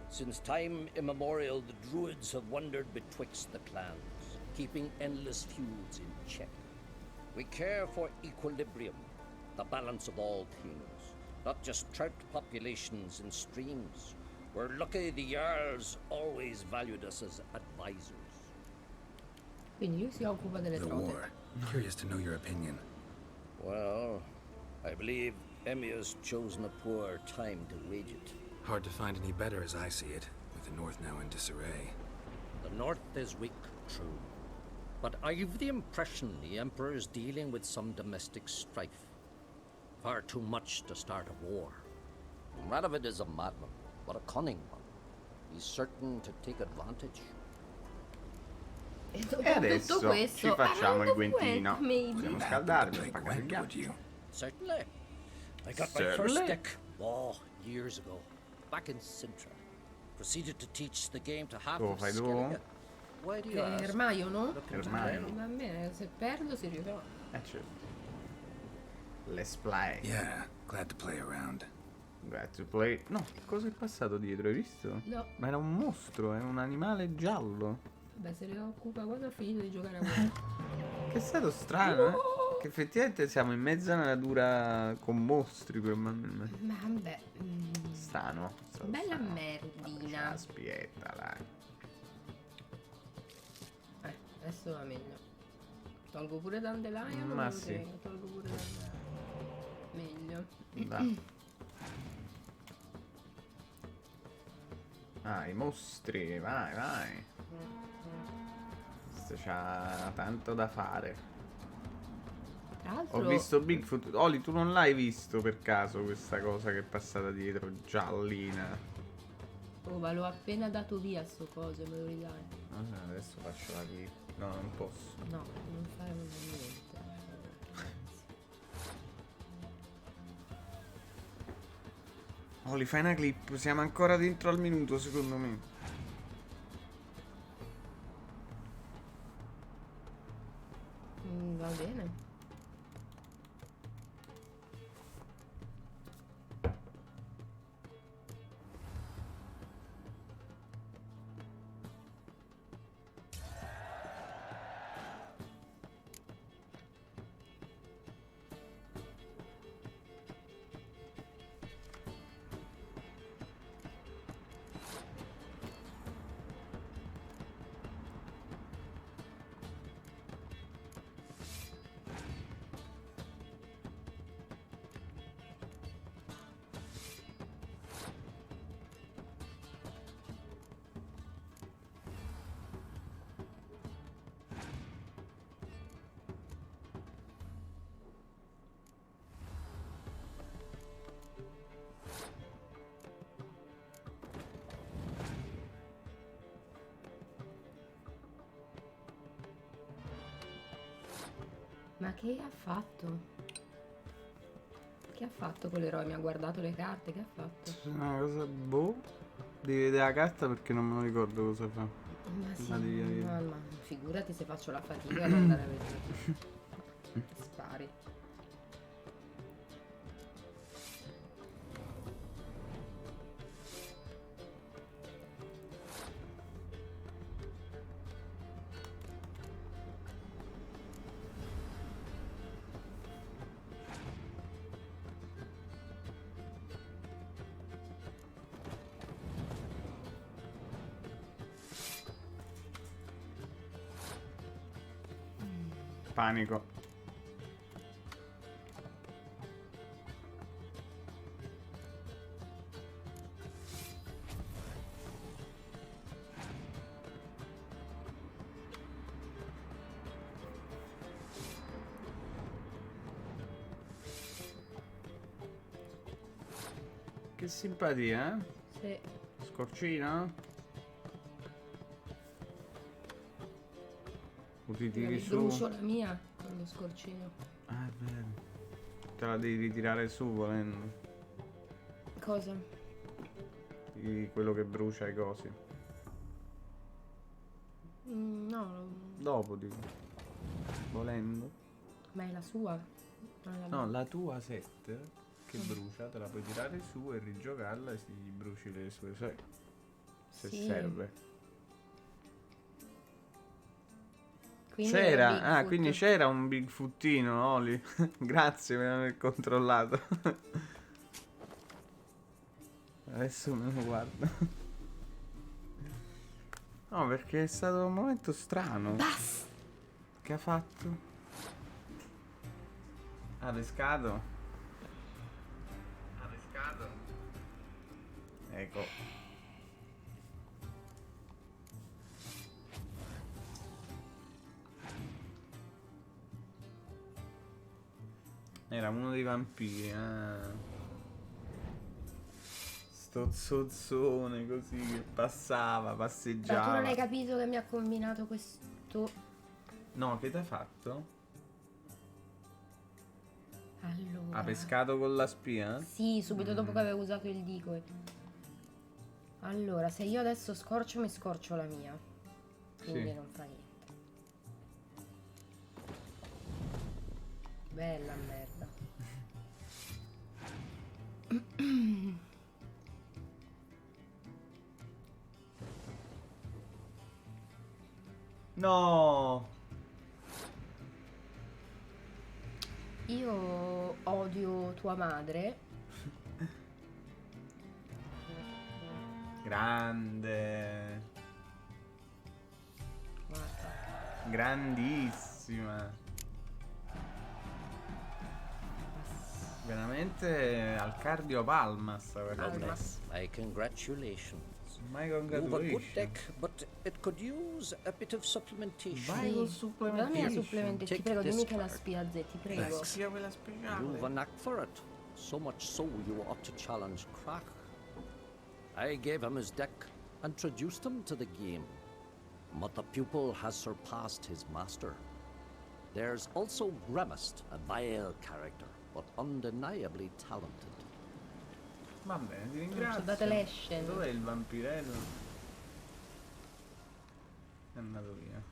Since time immemorial, the druids have wandered betwixt the clans, keeping endless feuds in check. We care for equilibrium, the balance of all things, not just trout populations and streams. We're lucky the Jarls always valued us as advisors. Quindi lui si occupa delle The trote. war. Curious to know your opinion. Well, I believe Emmia's chosen a poor time to wage it. Hard to find any better as I see it, with the North now in disarray. The North is weak, true. But I've the impression the Emperor's dealing with some domestic strife. Far too much to start a war. Radovid is a madman, but a cunning one. He's certain to take advantage. E E adesso tutto questo, ci facciamo il dopo guentino. maybe. Possiamo scaldarci per pagare il ghiaccio. Certainly. I got my Certainly. first deck, years ago, back in Sintra. Proceeded to teach the game to half Lo of fai tu? Skellige. Why do you ask? Ermaio, no? Ermaio. Va bene, se perdo si ritrova. Certo. Let's play. Yeah, glad to play around. Glad to play. No, cosa è passato dietro, hai visto? No. Ma era un mostro, è un animale giallo. Beh, se ne occupa quando ha finito di giocare a guerra. Che è stato strano, Che effettivamente siamo in mezzo a una natura con mostri, probabilmente. Ma vabbè. Strano. Bella strano. merdina. Aspetta, dai. Adesso va meglio. Tolgo pure Dandelion. Ma o sì. Tolgo pure Dandelion. Meglio. Dai. Ah, i mostri, vai, vai. Questo c'ha tanto da fare. Tra l'altro. Ho visto Bigfoot. Oli, tu non l'hai visto per caso questa cosa che è passata dietro, giallina? Oh, ma l'ho appena dato via sto coso, me lo ridai. Adesso faccio la clip. No, non posso. No, non fare niente. Oli, fai una clip. Siamo ancora dentro al minuto, secondo me. Va bene. Ma che ha fatto? Che ha fatto quell'eroe? Mi ha guardato le carte, che ha fatto? Una cosa, boh. Devi vedere la carta perché non me lo ricordo cosa fa. Ma sì, La devi vedere. ma figurati se faccio la fatica ad andare a vedere. Spari. Panico. Che simpatia, eh? Sì. Scorcina? Ti tiri su. Brucio la mia con lo scorcino. Ah, è vero. Te la devi ritirare su volendo. Cosa? Quello che brucia i cosi. No, Dopo dico. Volendo. ma è la sua. Non è la No, mia. la tua set che brucia te la puoi tirare su e rigiocarla e si bruci le sue se Sì. serve. Quindi C'era, era Bigfoot. quindi c'era un Bigfootino, Oli. Grazie per aver controllato. Adesso me lo guardo. No, perché è stato un momento strano. Basta! Che ha fatto? Ha pescato? Ha pescato? Ecco. Era uno dei vampiri, Sto zozzone così che passava, Ma passeggiava. tu non hai capito che mi ha combinato questo. No, che t'ha fatto? Allora. Ha pescato con la spia? Sì, subito dopo che avevo usato il decoy. Allora, se io adesso scorcio, mi scorcio la mia. Quindi Sì. non fa niente. Bella merda. No! Io odio tua madre. Grande. Guarda. Grandissima. Veramente al cardio palma sta cosa. Palmas. My congratulations. My You've a good congratulations. deck, but it could use a bit of supplementation. Vai col Dammi la supplementation. supplemente, ti Take prego, dimmi this che la card. spiazze, ti prego. Sia quella You've a speciale. knack for it. So much so you ought to challenge Crack. I gave him his deck, introduced him to the game. But the pupil has surpassed his master. There's also Grimaced, a vile character, but undeniably talented. Va bene, ti Ci ringrazio. ho dato l'escen. Dov'è il vampirello? È andato via.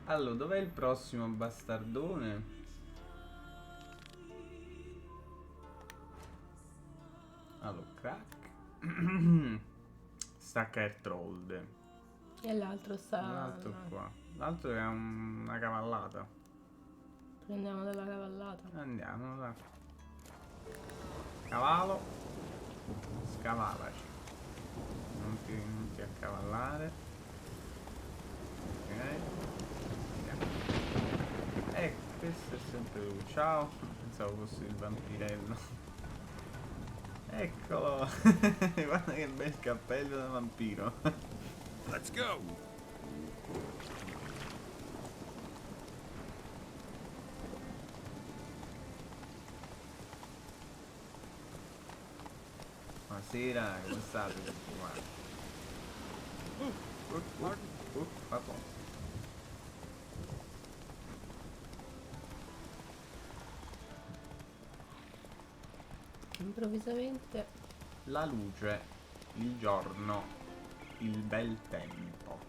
Allora, dov'è il prossimo bastardone? Allora, crack. Stacca il TROLDE. E l'altro sta. L'altro qua. L'altro è una cavallata. Prendiamo della cavallata. Andiamo, dai. Cavallo. Scavallaci. Non ti accavallare. Ok. Andiamo. Questo è sempre lui. Ciao. Pensavo fosse il vampirello. Eccolo. Guarda che bel cappello da vampiro. Let's go! Buonasera, come state tutti quanti? Vabbè. Improvvisamente La luce, il giorno, il bel tempo.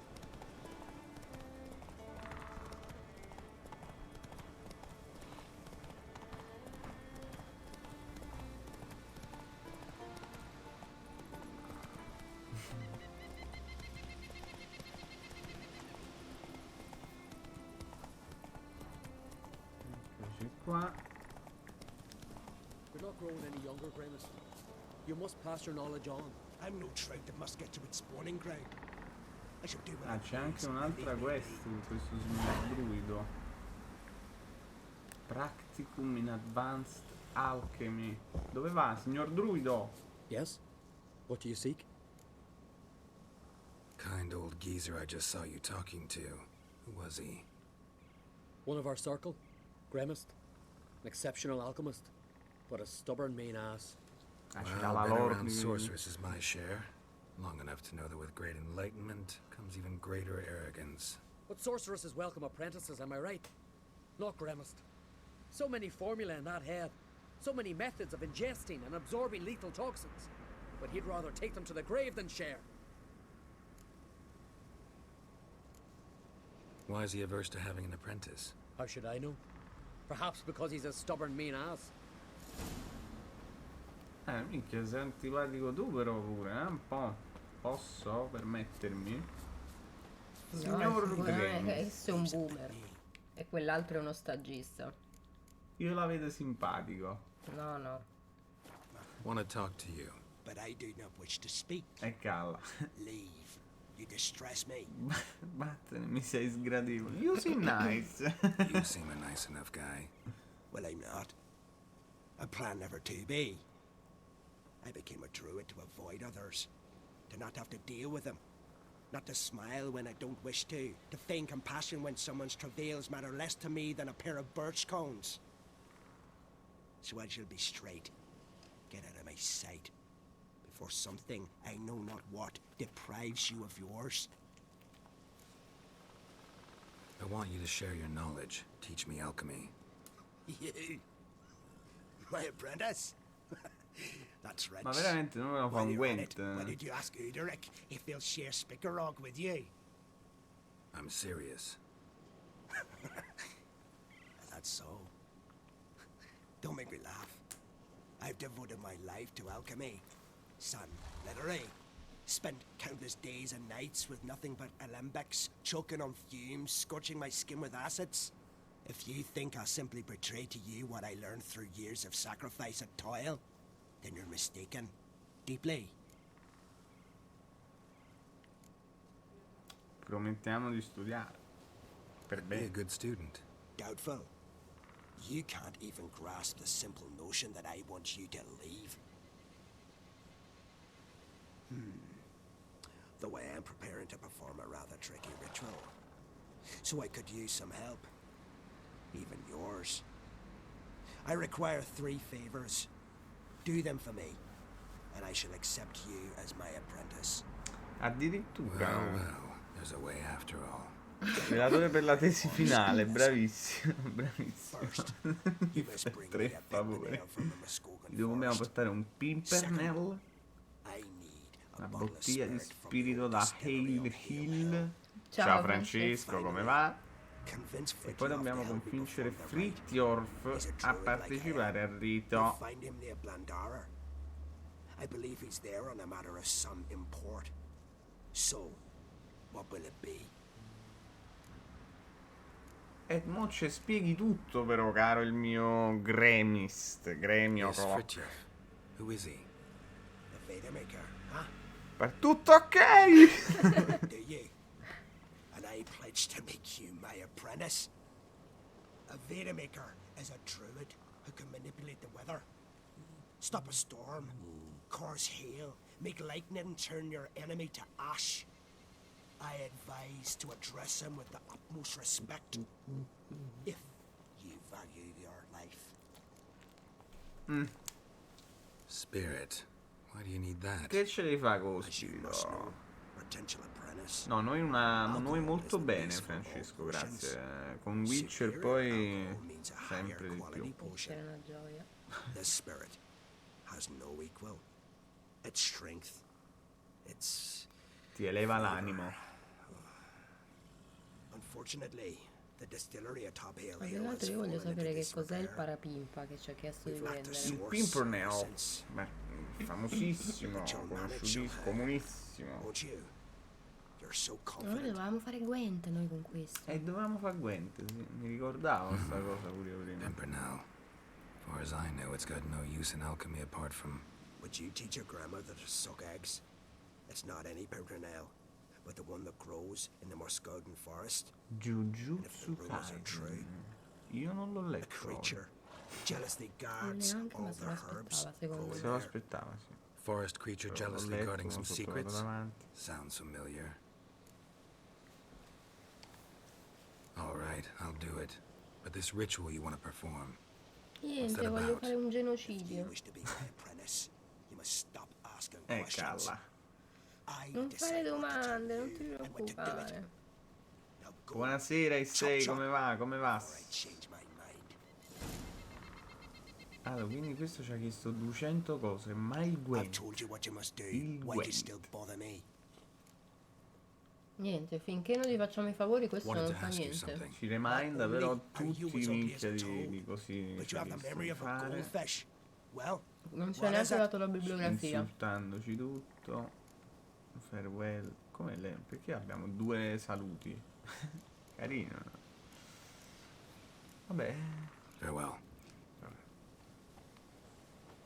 Eccoci qua. You're not growing any younger, Grimace. You must pass your knowledge on. I'm no trout that must get to its spawning ground. I shall do what Ah, I c'è anche please, un'altra leave me quest di questo signor druido. Practicum in Advanced Alchemy. Dove va, signor druido? Yes? What do you seek? Kind old geezer I just saw you talking to. Who was he? One of our circle? Gremist? An exceptional alchemist, but a stubborn mean ass. Well, been around sorceress is my share. Long enough to know that with great enlightenment comes even greater arrogance. But sorceresses welcome apprentices, am I right? Not Gremist. So many formulae in that head. So many methods of ingesting and absorbing lethal toxins. But he'd rather take them to the grave than share. Why is he averse to having an apprentice? How should I know? Perhaps because he's a stubborn mean ass. Minchia, sei antipatico tu però pure, un po'. Posso permettermi? no, Signor sicuramente Grimace. questo è un boomer e quell'altro è uno stagista. Io la vedo simpatico. No, no. Want to talk to you. But I do not wish to speak. E calla. Leave. You distress me. Vattene, mi sei sgradevole. You seem nice. You seem a nice enough guy. Well, I'm not. I plan never to be. I became a druid to avoid others, to not have to deal with them, not to smile when I don't wish to feign compassion when someone's travails matter less to me than a pair of birch cones. So I shall be straight. Get out of my sight, before something, I know not what, deprives you of yours. I want you to share your knowledge. Teach me alchemy. You? My apprentice? That's rich. Ma veramente non me lo fa un Gwent. Why did you ask Uderic if he'll share Spickerog with you? I'm serious. That's so. Don't make me laugh. I've devoted my life to alchemy. Son, literally. Spent countless days and nights with nothing but alembics, choking on fumes, scorching my skin with acids. If you think I'll simply betray to you what I learned through years of sacrifice and toil, then you're mistaken. Deeply. Promettiamo di studiare. Per Be a bene. good student. Doubtful. You can't even grasp the simple notion that I want you to leave. Though I am preparing to perform a rather tricky ritual. So I could use some help. Even yours. I require 3 favors. Do them for me, and I shall accept you as my apprentice. Addirittura. Well, there's a way after all. Relatore per la tesi finale, bravissimo, bravissimo. You must bring me Tre a favori. nail from the Muskogan Gli dobbiamo forest. portare un pimpernel, I need una a bottle of bottiglia di spirit from the spirito old da distillery Hale of Hill. Ciao, Ciao Francesco, come va? Convince E Fritjof poi to dobbiamo help me convincere perform the rite. Fritjof He's a a druid like I am. partecipare al You'll rito. find him near Blandara. I believe he's there on a matter of some import. So, what will it be? E mo ci spieghi tutto però, caro il mio gremist, gremio Yes, clock. Fritjof. Who is he? The Vadermaker, huh? Per tutto ok! Do you? And I pledge to make you my apprentice. A Vadermaker is a druid who can manipulate the weather. Stop a storm, cause hail, make lightning turn your enemy to ash. I advise to address him with the utmost respect, if you value your life. Spirit. Why do you need that? Che ce li fa con lo As you spirito? must know, potential apprentice. No, noi molto bene, Francesco, grazie. Con Witcher poi sempre di più. Witcher è una gioia. This spirit has no equal. Its strength, its... Ti eleva l'animo. Unfortunately, the distillery atop Hill Ma Hill tra has l'altro io voglio fallen into sapere che cos'è il disrepair. parapimpa che ci ha chiesto di vendere. Il Pimpernel, beh, famosissimo, conosciutissimo, comunissimo. Won't you? You're so Noi confident. dovevamo fare Gwent noi con questo. E dovevamo fare Gwent, sì. Mi ricordavo sta cosa pure io prima. Pimpernel. As far as I know, it's got no use in alchemy apart from... Would you teach your grandmother to suck eggs? It's not any pimpernel, but the one that grows in the Muskogean forest. Jujutsu Rumors are true. Kaisen. Io non l'ho A letto. creature jealously guards Neanche, ma all se the lo herbs aspettava secondo growing Se lo there. aspettava, sì. Forest creature Però l'ho jealously letto, guarding non some so trovato secrets? davanti. Sounds familiar. All right, I'll do it. But this ritual you want to perform, Niente, that voglio about? fare un If you genocidio. wish to be my apprentice, you must stop asking E questions. calla. I Non fare decide what to domande, do non ti and when to do it. preoccupare. Now go Buonasera, Issei, come va? Come va? before I change my mind. Allora, quindi questo ci ha chiesto 200 cose, ma il I've Gwent. told you what you must do. Il Why do you Gwent. still bother me? Niente, finché non gli facciamo i favori questo Wanted non to fa ask you niente. something. Ci rimanda però Are you tutti as i ugly minchia as a di toad? così But ci you have the ha memory visto of a fare, goldfish. Well, Non ci ha what is neanche it? dato la bibliografia. insultandoci tutto. Farewell. Come lei? Perché abbiamo due saluti? Carino. Vabbè. Farewell.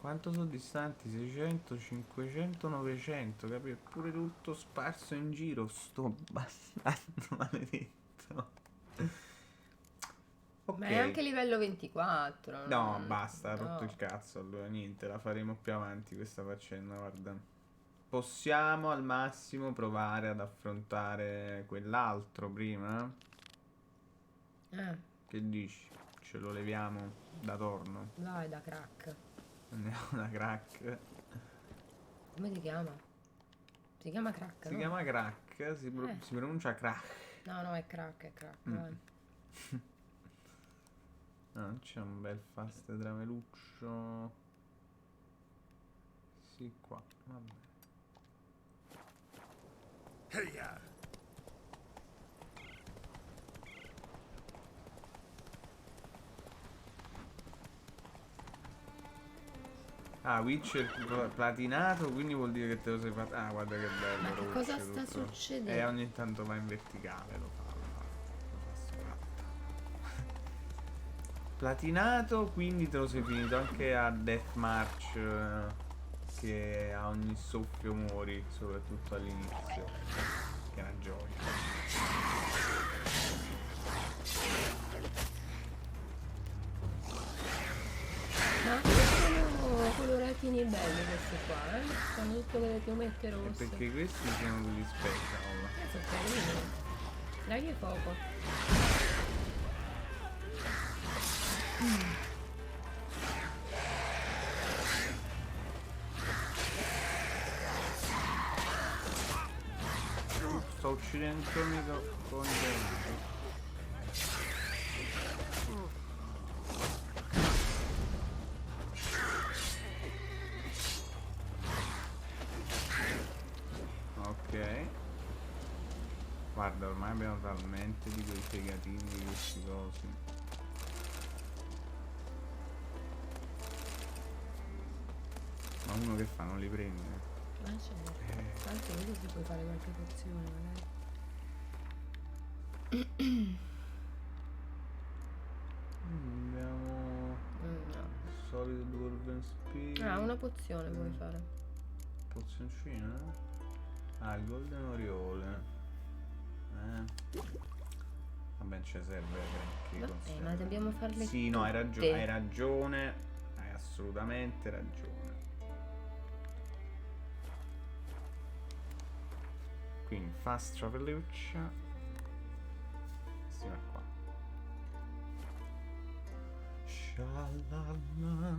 Quanto sono distanti? 600, 500, 900, capito? Pure tutto sparso in giro, sto bastardo maledetto. Ok. Ma è anche livello 24. No, basta, ha rotto no. il cazzo, allora niente, la faremo più avanti questa faccenda, guarda. Possiamo al massimo provare ad affrontare quell'altro prima? Che dici? Ce lo leviamo da torno? Vai da crack. Andiamo da crack. Come si chiama? Si chiama crack, Si no? chiama crack, si pronuncia crack. No, no, è crack, vai. No, c'è un bel fast trameluccio. Sì, qua, vabbè. Ah, Witcher platinato, quindi vuol dire che te lo sei fatto. Ah, guarda che bello. Ma che lo cosa Witcher sta tutto. succedendo? E ogni tanto va in verticale, lo fa sfatta. Platinato, quindi te lo sei finito anche a Death March, che a ogni soffio muori, soprattutto all'inizio. Che è una gioia. Ma sono coloratini belli questi qua, sono tutti con le piumette rosse. Perché questi sono quelli special. Sono carini. Dai fuoco. Sto uccidendo con i denti. Ok. Guarda, ormai abbiamo talmente di quei fegatini di questi cosi. Ma uno che fa? Non li prende? Ma certo. Anche vedi se puoi fare qualche pozione magari. Abbiamo No. solito Dwarven Spear. Ah, una pozione puoi fare. Pozioncina? Ah, il Golden Oriole. Vabbè, ci serve granché. Ma dobbiamo farle Sì, no, tutte. hai ragione. Hai assolutamente ragione. Quindi fast traveluccia. Sì, ma qua. Shalalala.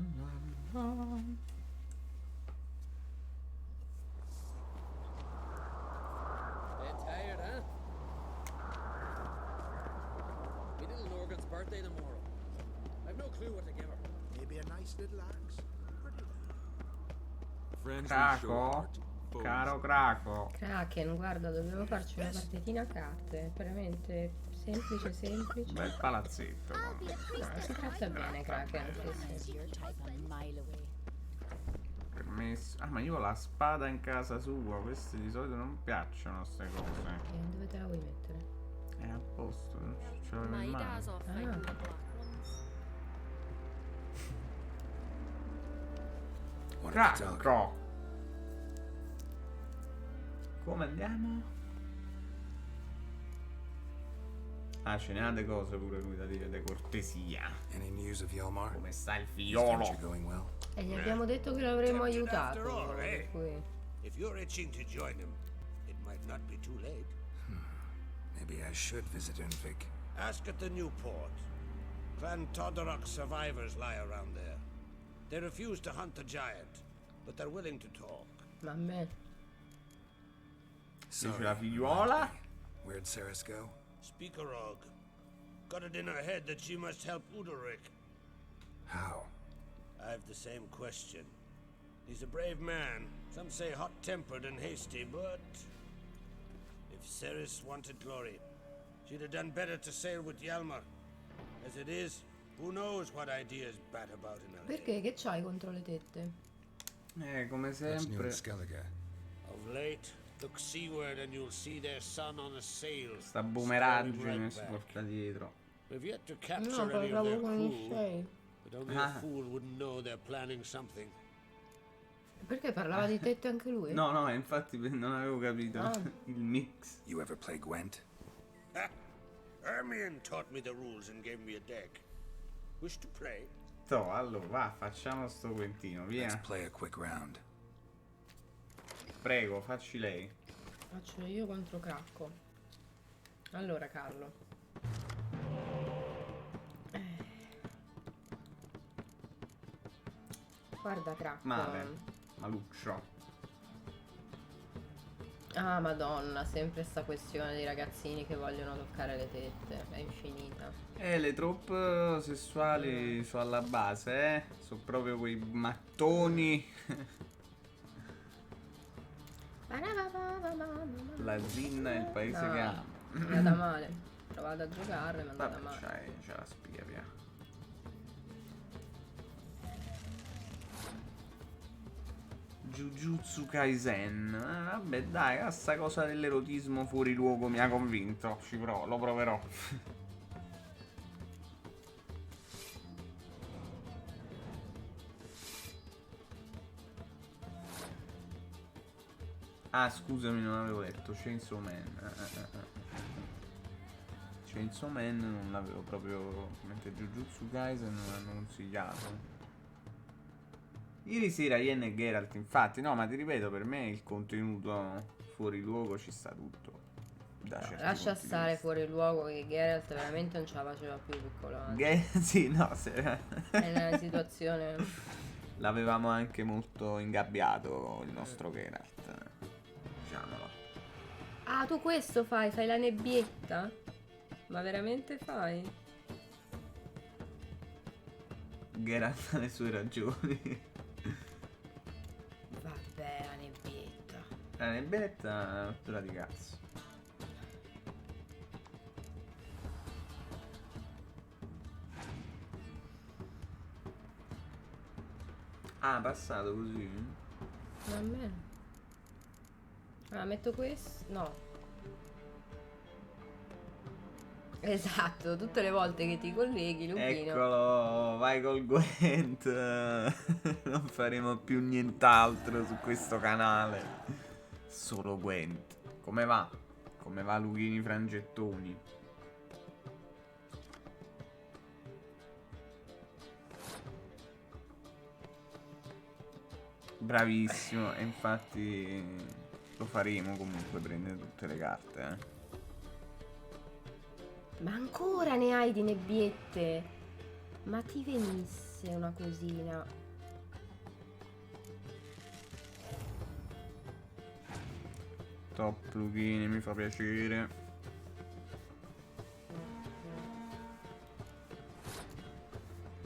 birthday tomorrow. I've no clue what to give her. Maybe a nice little axe. Pretty Friends we show Craco? heart, foes. Caro Craco. Kraken, guarda, dobbiamo farci una partitina a carte. Veramente semplice, semplice. Bel palazzetto. No, si tratta bene, Kraken. Sì, sì. Permesso. Ah, ma io ho la spada in casa sua. Queste di solito non piacciono, queste cose. Dove te la vuoi mettere? È a posto, non ce l'avevo in mano. Craco! Come andiamo? Ah, ce ne ha de cose pure lui da dire, de cortesia. Any news of Yelmar? Come sta il Is figliolo? venture going well? E gli abbiamo detto che l'avremmo Tempted aiutato. after all, eh? Per cui... If you're itching to join him, it might not be too late. Maybe I should visit Unvik. Ask at the new port. Clan Todorok survivors lie around there. They refuse to hunt the giant, but they're willing to talk. Ma a me? Dice la figliuola? Where'd Ceres go? Speakerog. Got it in her head that she must help Udalric. How? I've the same question. He's a brave man. Some say hot-tempered and hasty, but... If Ceres wanted glory, she'd have done better to sail with Hjalmar. As it is, who knows what ideas bat about in her head. Perché? Che c'hai contro le tette? Come What's new sempre. in Skellige? Of late, look seaward and you'll see their sun on a sail. Sta staring boomeraggine right si back. porta dietro. We've yet to capture No, any of their parlavo con i crew, Shay. but only Ah. a fool wouldn't know they're planning something. Perché parlava di tette anche lui? No, no, infatti non avevo capito Ah. il mix. You ever play Gwent? Hermione taught me the rules and gave me a deck. Wish to play? Toh, allora va, facciamo sto quentino, Let's via. play a quick round. Prego, facci lei. Faccio io contro Cracco. Allora, Carlo. Guarda, Cracco. Male, maluccio. Ah, madonna, sempre sta questione dei ragazzini che vogliono toccare le tette. È infinita. Le troupe sessuali sono alla base, sono proprio quei mattoni. La zinna è il paese No, che ama. è andata male. Ho provato a giocare, ma è andata Vabbè, male. c'è la spia, via. Jujutsu Kaisen. Vabbè, dai, questa cosa dell'erotismo fuori luogo mi ha convinto. Lo proverò. Ah, scusami, non avevo letto Chainsaw Man. Chainsaw Man non l'avevo proprio. Mentre Jujutsu Kaisen non l'hanno consigliato. Ieri sera Yen e Geralt, infatti, no, ma ti ripeto, per me il contenuto fuori luogo ci sta tutto. Da certi Lascia punti di stare vista. fuori luogo che Geralt veramente non ce la faceva più piccolo. Sì, no, È una situazione. l'avevamo anche molto ingabbiato il nostro Geralt. Diciamolo. Ah, tu questo fai? Fai la nebbietta? Ma veramente fai? Geralt ha le sue ragioni. Vabbè, la nebbietta. La nebbietta è una rottura di cazzo. Ah, passato così? A me. Ah, metto questo? No. Esatto, tutte le volte che ti colleghi, Lupino. Eccolo, vai col Gwent. Non faremo più nient'altro su questo canale. Solo Gwent. Come va? Come va Luchini Frangettoni? Bravissimo, e infatti lo faremo comunque, prendere tutte le carte, eh. Ma ancora ne hai di nebbiette? Ma ti venisse una cosina. Top Luchini, mi fa piacere.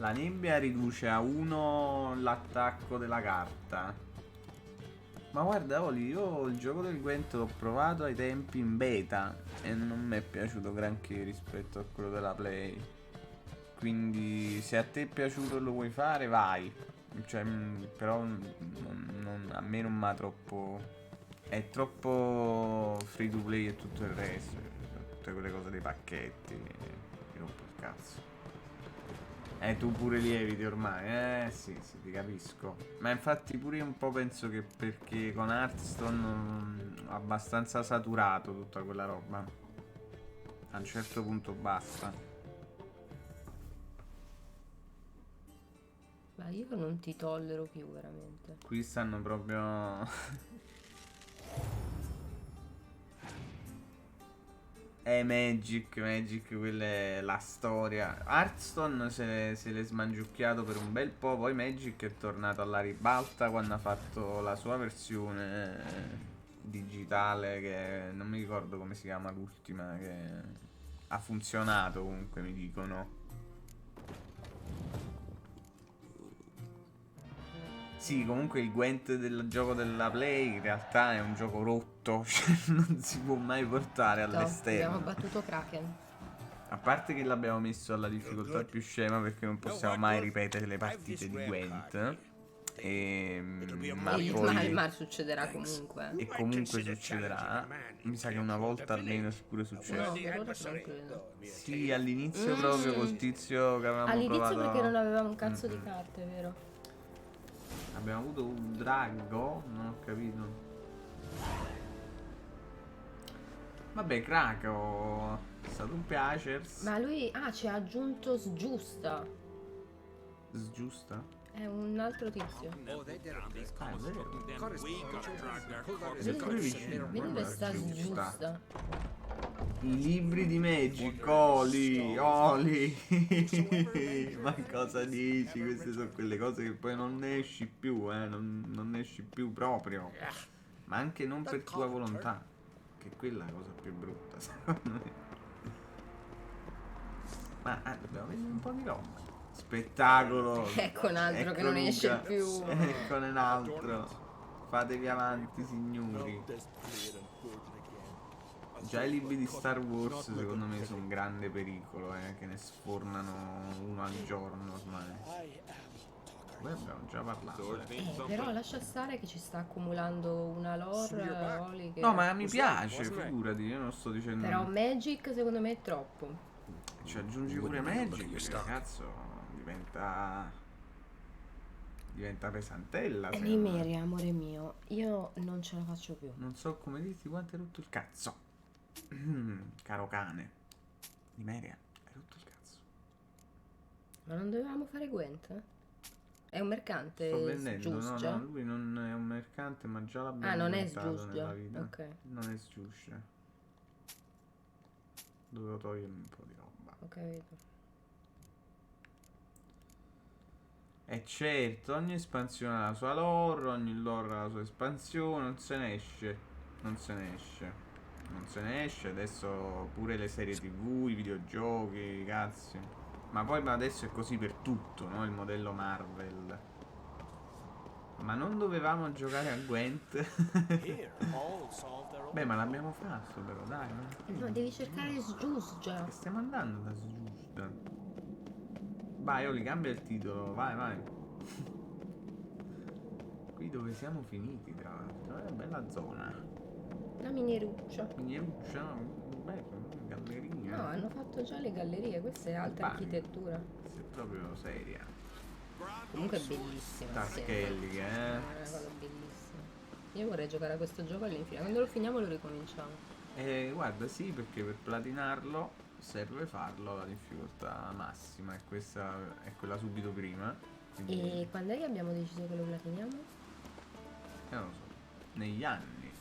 La nebbia riduce a 1 l'attacco della carta. Ma guarda Oli, io il gioco del Gwent l'ho provato ai tempi in beta e non mi è piaciuto granché rispetto a quello della Play. Quindi se a te è piaciuto e lo vuoi fare, vai. Cioè, però a me non mi ha troppo... È troppo free to play e tutto il resto. Tutte quelle cose dei pacchetti. Mi rompo il cazzo. Tu pure lieviti ormai, sì, ti capisco. Ma infatti pure io un po' penso che perché con Hearthstone ho abbastanza saturato tutta quella roba. A un certo punto basta. Ma io non ti tollero più veramente. Qui stanno proprio... Magic, quella è la storia. Hearthstone se l'è smangiucchiato per un bel po', poi Magic è tornato alla ribalta quando ha fatto la sua versione digitale, che non mi ricordo come si chiama l'ultima, che ha funzionato comunque, mi dicono. Sì, comunque il Gwent del gioco della Play in realtà è un gioco rotto, cioè non si può mai portare all'esterno. Abbiamo battuto Kraken. A parte che l'abbiamo messo alla difficoltà più scema perché non possiamo mai ripetere le partite di Gwent. Ma poi... il mar succederà comunque. E comunque succederà. Mi sa che una volta almeno pure succede. No, per ora non credo. Sì, all'inizio proprio col tizio che avevamo all'inizio provato... perché non avevamo un cazzo di carte, vero? Abbiamo avuto un drago? Non ho capito. Vabbè, Krakow è stato un piacere. Ma lui... ci ha aggiunto Sgiusta. Sgiusta? È un altro tizio. Vedi dove sta Sgiusta. I libri di Magic, Oli. Ma cosa dici? Queste sono quelle cose che poi non ne esci più, non ne esci più proprio. Ma anche non per tua volontà. Che quella è la cosa più brutta, secondo me. Ma dobbiamo vedere un po' di roba. Spettacolo. Ecco un altro che non esce più. Ecco un altro. Fatevi avanti, signori. Già i libri di Star Wars secondo me sono un grande pericolo, che ne sfornano uno al giorno ormai. Poi abbiamo già parlato. Però lascia stare che ci sta accumulando una lore, Oli, che... No, ma mi piace, figurati, io non sto dicendo... Però Magic secondo me è troppo. Ci aggiungi pure Magic, cazzo, diventa pesantella. Nimeria, amore mio, io non ce la faccio più. Non so come dirti quanto hai rotto il cazzo. Caro cane. Nimeria, hai rotto il cazzo. Ma non dovevamo fare Gwent? È un mercante? Sto vendendo, Giusgia? no, lui non è un mercante, ma già l'abbiamo non è inventato Giusgia, nella vita. ok. Non è Giusgia. Dovevo togliermi un po' di roba. Ho capito. E certo, ogni espansione ha la sua lore, ogni lore ha la sua espansione, non se ne esce. Non se ne esce, adesso pure le serie TV, i videogiochi, cazzi. Ma poi adesso è così per tutto, no? Il modello Marvel. Ma non dovevamo giocare a Gwent? Beh, ma l'abbiamo fatto però, dai. No, devi cercare Sgiusgia. Che stiamo andando da Sgiusgia? Vai, Oli, cambia il titolo, vai. Qui dove siamo finiti, tra l'altro, è una bella zona. Una minieruccia. Minieruccia, beh, galleria. No, hanno fatto già le gallerie, questa è alta architettura. Questa è proprio seria. Comunque è bellissima. Da Skellige, È una cosa bellissima. Io vorrei giocare a questo gioco all'infinito. Quando lo finiamo lo ricominciamo. Guarda, sì, perché per platinarlo serve farlo alla difficoltà massima, e questa è quella subito prima. Quindi... E quando è che abbiamo deciso che lo platiniamo? Non lo so, negli anni.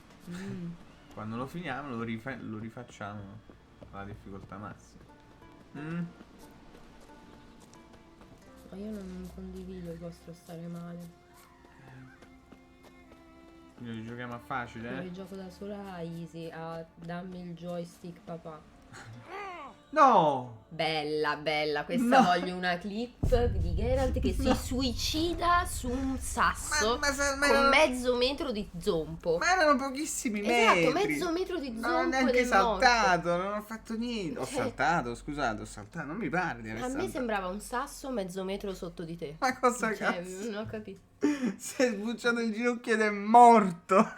Quando lo finiamo lo rifacciamo alla difficoltà massima. Ma io non condivido il vostro stare male. Quindi lo giochiamo a facile, Io gioco da sola a easy, a dammi il joystick papà. No! Bella, bella, questa No. voglio una clip di Geralt che si suicida su un sasso ma con erano- mezzo metro di zompo. Ma erano pochissimi Esatto, metri. mezzo metro di Non ho zompo neanche ed è morto. saltato, non ho fatto niente. Ho Cioè- saltato, scusate, ho saltato. Non mi pare di aver A me saltato. sembrava un sasso mezzo metro sotto di te. Ma cosa Cioè, cazzo? non ho capito. Si è sbucciato il ginocchio ed è morto.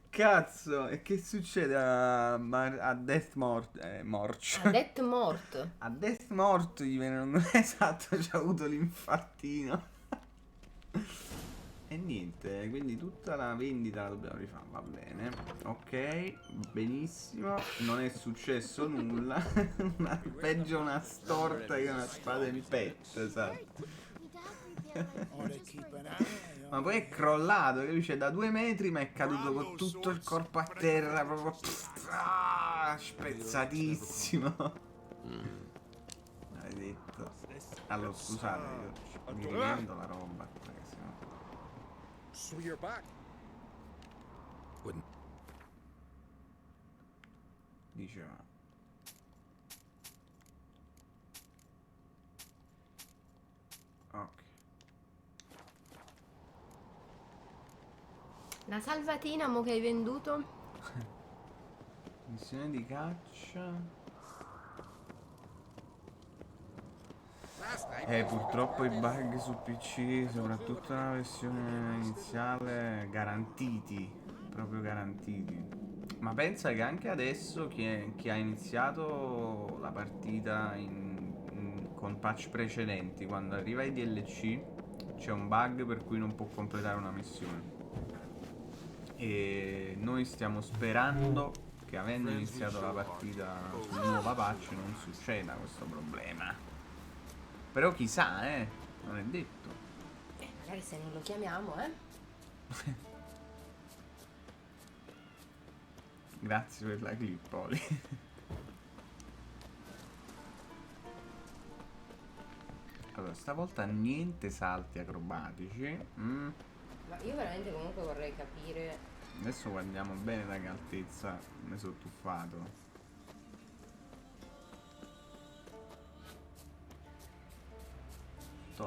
Cazzo, e che succede a Death Morch? A Death Mort. A Death Mort gli viene un... Esatto, c'ha avuto l'infartino. E niente, quindi tutta la vendita la dobbiamo rifare, va bene. Ok, benissimo. Non è successo nulla. Peggio una storta che una spada in petto, esatto. Ma poi è crollato, capisci? Da 2 metri ma è caduto con tutto il corpo a terra, proprio spezzatissimo. Maledetto. Allora scusate, io mi riprendo la roba, perché sennò... So you're back. Diceva. Ok. La salvatina mo che hai venduto? Missione di caccia. Purtroppo i bug su PC, soprattutto nella versione iniziale, garantiti, proprio garantiti. Ma pensa che anche adesso chi ha iniziato la partita con patch precedenti, quando arriva ai DLC c'è un bug per cui non può completare una missione. E noi stiamo sperando che, avendo iniziato la partita con nuova patch, non succeda questo problema. Però chissà, non è detto. Magari se non lo chiamiamo, Grazie per la clip, Oli. Allora, stavolta niente salti acrobatici. Ma io veramente comunque vorrei capire. Adesso guardiamo bene da che altezza mi sono tuffato.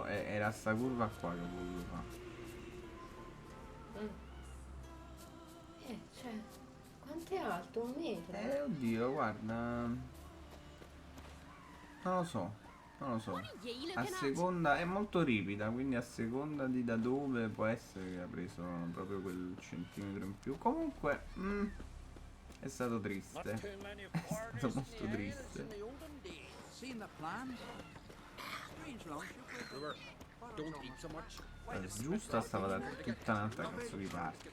Era sta curva qua che ho voluto fare. Cioè, quanto è alto? Un metro? Oddio, guarda. Non lo so. A seconda, è molto ripida, quindi a seconda di da dove può essere che ha preso proprio quel centimetro in più. Comunque, è stato triste. È stato molto triste. Giusta stava da tutta un'altra cazzo di parte.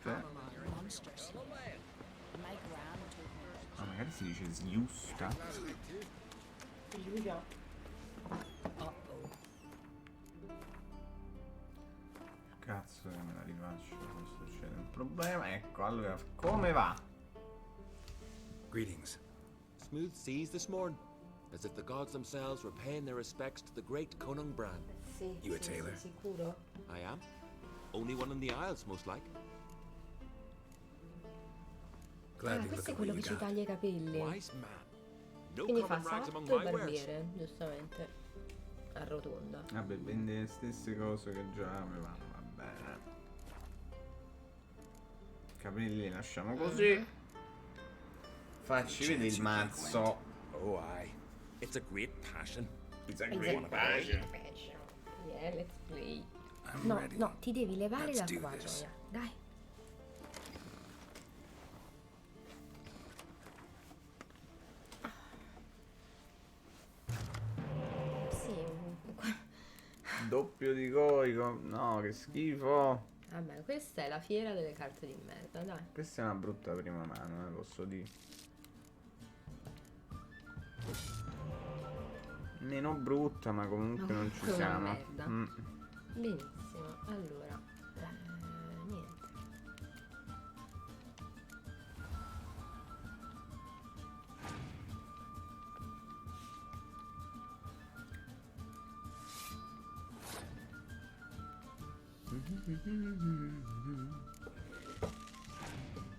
Ma magari si dice giusta. Cazzo che me la rifaccio, questo succede un problema. Ecco, allora, come va? Greetings. Smooth seas this morning, as if the gods themselves were paying their respects to the great Conung Bran. Sì, You a tailor? sicuro? I am. Only one in the Isles, most like. Glad to Questo look è at quello what che you ci got. taglia i capelli. Wise man. No Quindi fa common rags among salotto my e wares. barbiere, giustamente. Arrotonda. Vabbè, vende le stesse cose che già avevamo, va bene. Capelli li lasciamo così. Facci vedere il mazzo. Oh, aye. It's a great passion. It's a great passion. Yeah, let's play. I'm No, ready. no, ti devi levare Let's la do tua this. gioia. Dai. Sì. Doppio di coico. No, che schifo. Vabbè, questa è la fiera delle carte di merda, dai. Questa è una brutta prima mano, posso dire. Meno brutta, ma comunque non ci Comunque una siamo. merda. Benissimo, allora. Niente.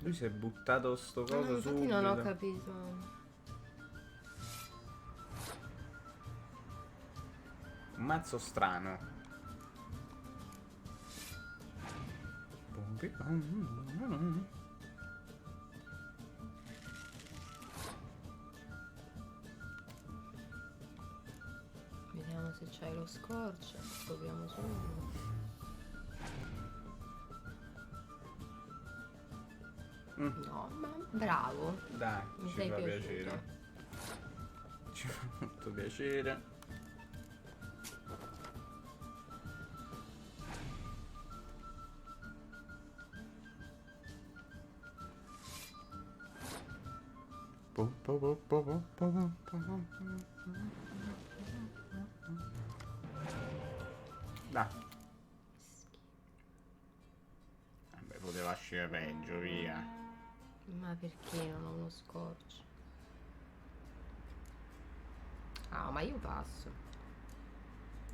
Lui si è buttato sto coso Infatti subito. non ho capito. Un mazzo strano. Vediamo se c'hai lo scorcio. Proviamo subito. No, ma bravo. Dai, mi ci sei fa piaciuto. piacere. Ci fa molto piacere. Dai. Vabbè, poteva uscire peggio, via. Ma perché non ho uno scorcio? Ah, ma io passo.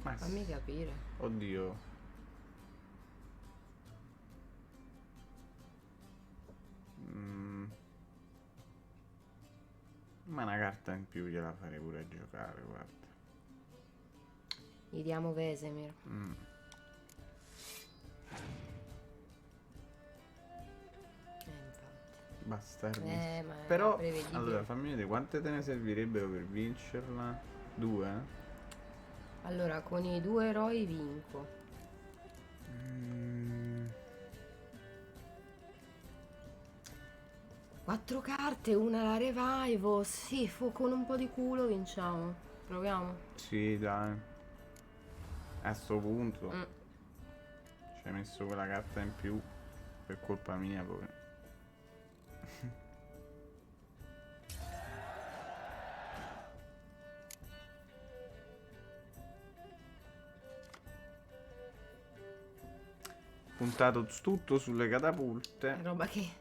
Ma Fammi capire. Oddio. Ma una carta in più gliela farei pure giocare, guarda. Gli diamo Vesemir. Bastardi. Ma Però, prevedibile. allora, fammi vedere quante te ne servirebbero per vincerla. 2? Allora, con i 2 eroi vinco. Quattro carte, una la revival. Sì, con un po' di culo vinciamo. Proviamo. Sì, dai. A sto punto ci hai messo quella carta in più per colpa mia poi. Puntato tutto sulle catapulte. È roba che...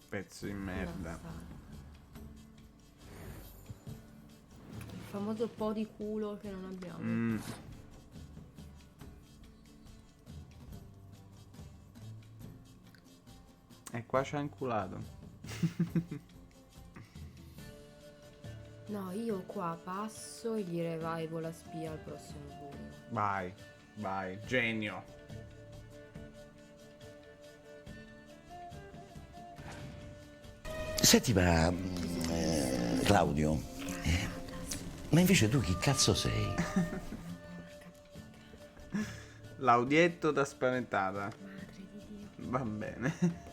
Pezzo di merda. Il famoso po' di culo che non abbiamo. E qua c'ha inculato. No, io qua passo e gli revivo la spia al prossimo turno. Vai, vai, genio. Senti, ma Claudio, ma invece tu chi cazzo sei? L'audietto da spaventata. Va bene.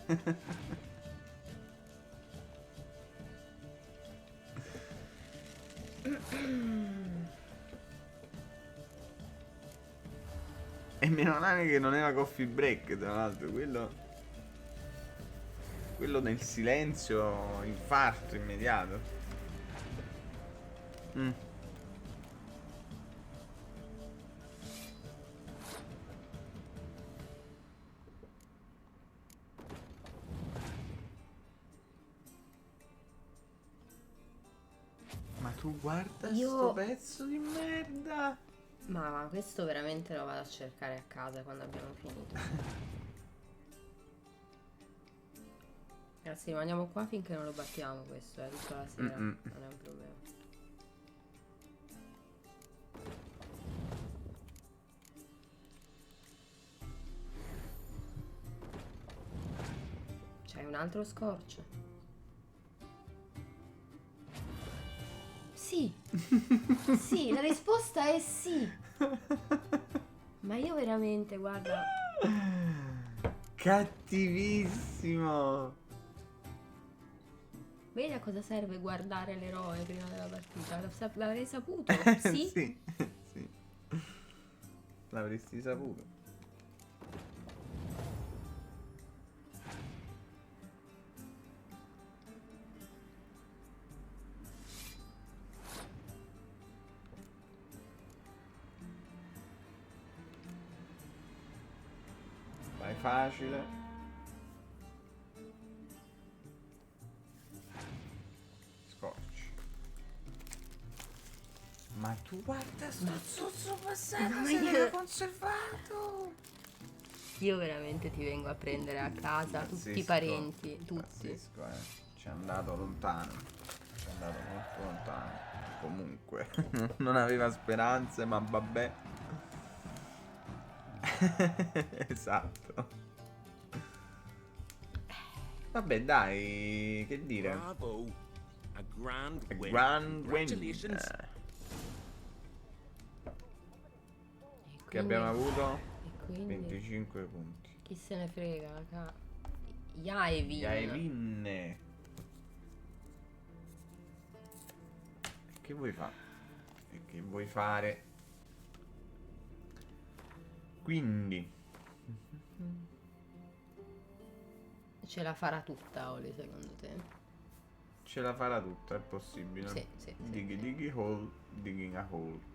E meno male che non era coffee break, tra l'altro, quello nel silenzio, infarto immediato. Ma tu guarda sto pezzo di merda. Ma questo veramente lo vado a cercare a casa quando abbiamo finito. Ragazzi, rimaniamo qua finché non lo battiamo questo, tutta la sera. Non è un problema. C'hai un altro scorcio? Sì. Sì, la risposta è sì. Ma io veramente, guarda. Cattivissimo. Vedi a cosa serve guardare l'eroe prima della partita? L'avrei saputo? Sì? Sì, sì. L'avresti saputo. Vai facile. Ma tu guarda sto zozzo passato, ma se io- l'era conservato. Io veramente ti vengo a prendere a casa tutti i parenti, tutti. Pazzesco, Ci è andato lontano. Ci è andato molto lontano. Comunque, non aveva speranze, ma vabbè. Esatto. Vabbè, dai, che dire. Bravo. A grand win. Grand win. Congratulations. Che abbiamo avuto? E quindi 25 punti. chi se ne frega, Yaevin. Yaevin. Che vuoi fare? E che vuoi fare? Quindi Ce la farà tutta, Oli, secondo te? ce la farà tutta, è possibile. Sì, sì, sì, Diggy diggy hole, digging a hole.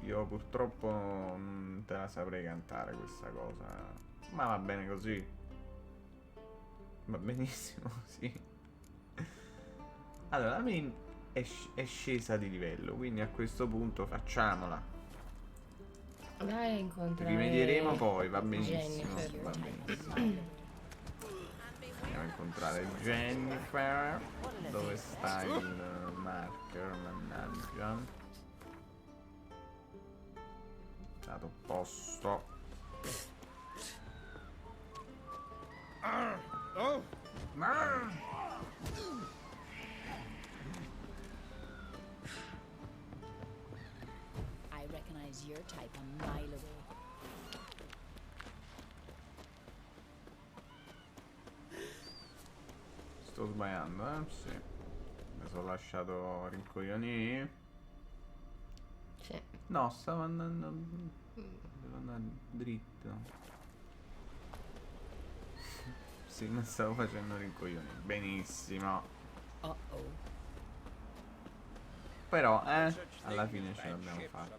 Io purtroppo non te la saprei cantare questa cosa. Ma va bene così. Va benissimo così. Allora, la main è scesa di livello, quindi a questo punto facciamola. Vai a incontrare Rimedieremo poi, va benissimo. Yennefer. Va benissimo. Andiamo a incontrare Yennefer. Dove sta il marker? Mannaggia. Dato posto. Oh! I recognize your type a mile away. Sto sbagliando, sì. Mi sono lasciato rincoglionire. Sì. No, stavo andando. Devo andare dritto. Sì, mi stavo facendo rincoglionire. Benissimo. Oh. Però, alla fine ce l'abbiamo fatta.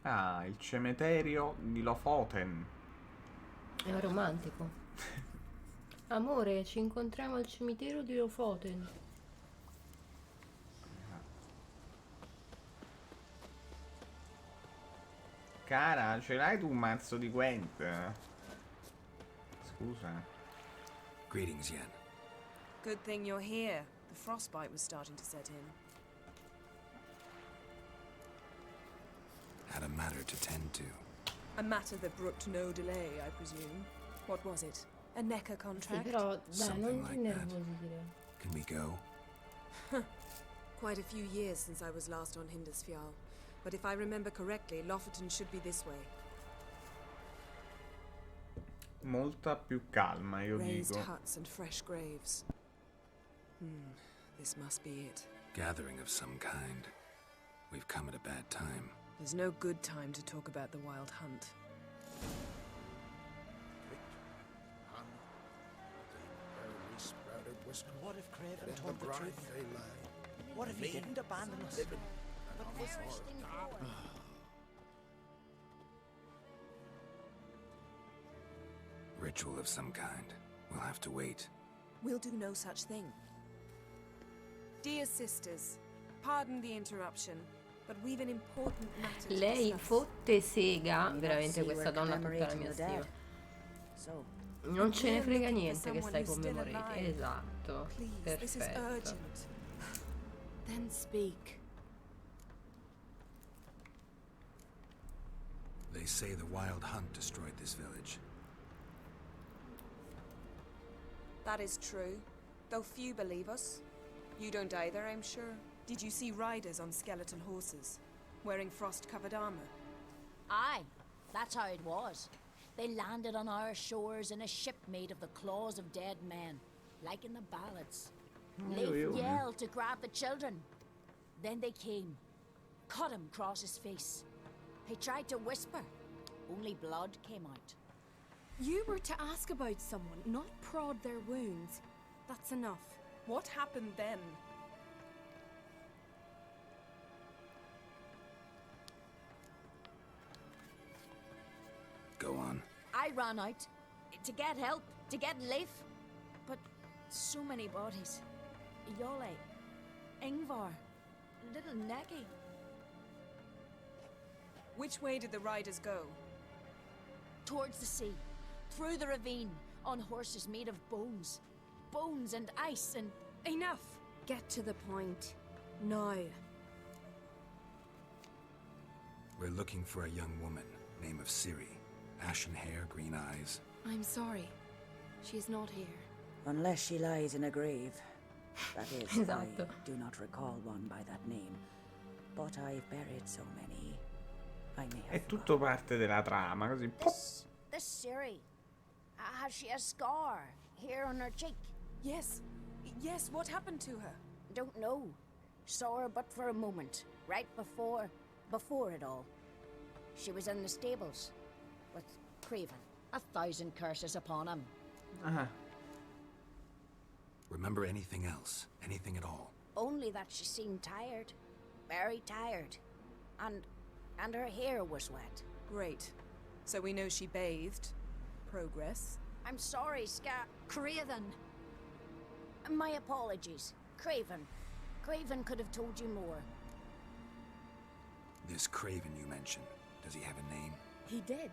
Ah, il cimitero di Lofoten. È romantico. Amore, ci incontriamo al cimitero di Lofoten. Cara, ce l'hai tu un mazzo di Gwent? Scusa. Greetings, Yen. Good thing you're here. The frostbite was starting to set in. Had a matter to tend to. A matter that brooked no delay, I presume. What was it? A NECA Sì, contract? però dai, Something non ti like that. nervosire. Can we go? Quite a few years since I was last on Hindusfjall. But if I remember correctly, Lofoten should be this way. Molta più calma, io Raised dico. huts and fresh graves. This must be it. Gathering of some kind. We've come at a bad time. There's no good time to talk about the Wild Hunt. What if Craven told the truth? What if he didn't abandon us? Ritual of some kind. We'll have to wait. We'll do no such thing. Dear sisters, pardon the interruption, but we've an important matter to Lei discuss. fotte sega, veramente questa donna ha tutta la mia stima. Non ce ne frega niente che stai commemorando. Esatto. Please, this is Perfetto. urgent. Then speak. They say the Wild Hunt destroyed this village. That is true, though few believe us. You don't either, I'm sure. Did you see riders on skeleton horses, wearing frost-covered armor? Aye, that's how it was. They landed on our shores in a ship made of the claws of dead men, like in the ballads. Leif yelled to grab the children. Then they came, cut him across his face. He tried to whisper, only blood came out. You were to ask about someone, not prod their wounds. That's enough. What happened then? Go on. I ran out to get help, to get Leif. But so many bodies. Yole, Ingvar, little Necky. Which way did the riders go? Towards the sea. through the ravine, on horses made of bones. Bones and ice and... Enough! Get to the point. Now. We're looking for a young woman, name of Ciri. Ashen hair, green eyes. I'm sorry. She's not here. Unless she lies in a grave. That is, Esatto. I do not recall one by that name. But I've buried so many. I may have È tutto parte della trama, così. This Ciri. Has she a scar here on her cheek? Yes. Yes, what happened to her? Don't know. Saw her but for a moment, right before it all. She was in the stables with Craven. 1,000 curses upon him. Remember anything else? Anything at all? Only that she seemed tired. Very tired. And her hair was wet. Great. So we know she bathed. Progress. I'm sorry, Craven. My apologies. Craven. Craven could have told you more. This Craven you mentioned, does he have a name? He did.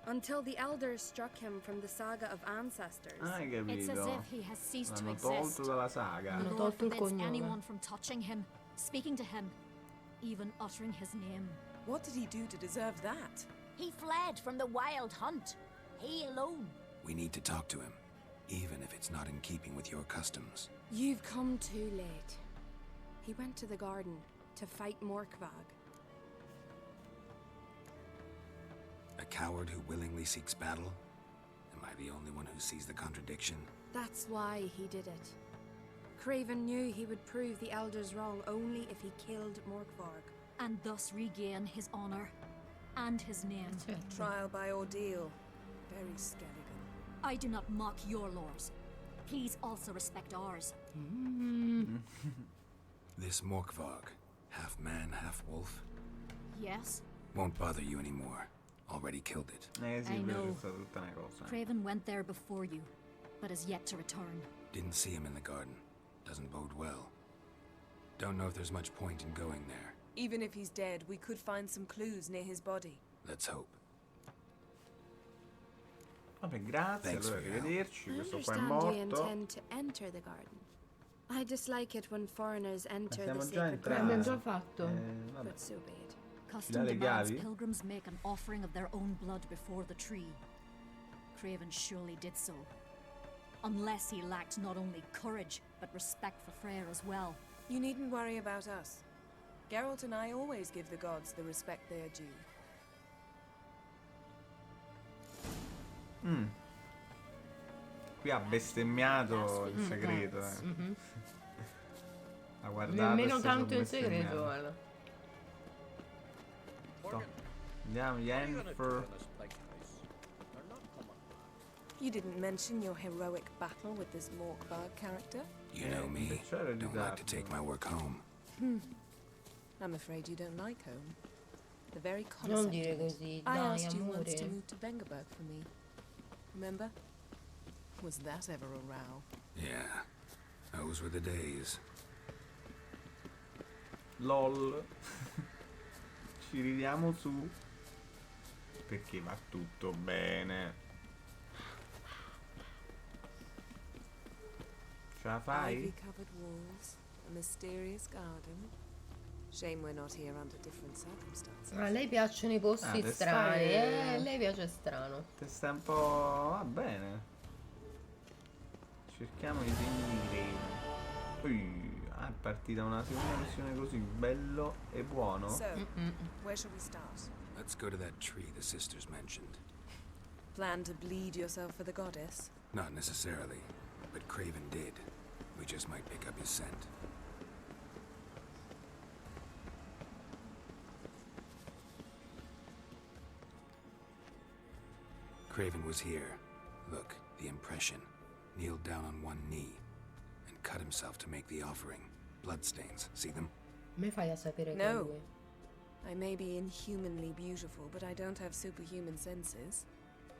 Until the elders struck him from the saga of ancestors. Hai capito? It's as if he has ceased to L'hanno exist. tolto dalla saga. The Hanno Lord tolto il forbids cognome. anyone from touching him, speaking to him, even uttering his name. What did he do to deserve that? He fled from the wild hunt. He alone. We need to talk to him, even if it's not in keeping with your customs. You've come too late. He went to the garden to fight Morkvag. A coward who willingly seeks battle? Am I the only one who sees the contradiction? That's why he did it. Craven knew he would prove the elders wrong only if he killed Morkvarg. And thus regain his honor and his name. Trial by ordeal. Very Skellige. I do not mock your laws. Please also respect ours. This Morkvarg, half man, half wolf, Yes, won't bother you anymore. Already killed it. Sì, I però know. c'è stata tutta una cosa. Craven went there before you, but is yet to return. Didn't see him in the garden. Doesn't bode well. Don't know if there's much point in going there. Even if he's dead, we could find some clues near his body. Let's hope. Vabbè, grazie, Thanks allora for your help. arrivederci. I Questo qua è understand you morto. intend to enter the garden. I dislike it when foreigners enter the siamo già sacred entrati. L'abbiamo grounds. già fatto. Vabbè. But so be it. Custom le demands chiavi? pilgrims make an offering of their own blood before the tree. Craven surely did so. Unless he lacked not only courage, but respect for Freyr as well. You needn't worry about us. Geralt and I always give the gods the respect they are due. Qui ha bestemmiato il segreto. Ha guardato Nemmeno e tanto in bestemmiato. segreto, guarda. Sto. Andiamo, Yennefer. You didn't mention your heroic battle with this Morkvarg character? You know me. Don't like to take my work home. I'm afraid you don't like home. The very Non concept dire of it. così, I dai, asked you once to amore. move to Vengerberg for me. Remember? Was that ever a row? Yeah. Those were the days. LOL. Ci ridiamo su. Perché va tutto bene. Ce la fai? Ivy-covered walls, a mysterious garden. Shame we're not here under different circumstances. A lei piacciono i posti te strani, stai- a lei piace strano. Te sta un po'... va bene. Cerchiamo i segni di Craven. Ui, è partita una seconda missione così, bello e buono. So, where shall we start? Let's go to that tree the sisters mentioned. Plan to bleed yourself for the goddess? Not necessarily, but Craven did. We just might pick up his scent. Craven was here. Look, the impression. Kneeled down on one knee and cut himself to make the offering. Bloodstains, see them? Me fai a sapere che è No. lui. I may be inhumanly beautiful, but I don't have superhuman senses.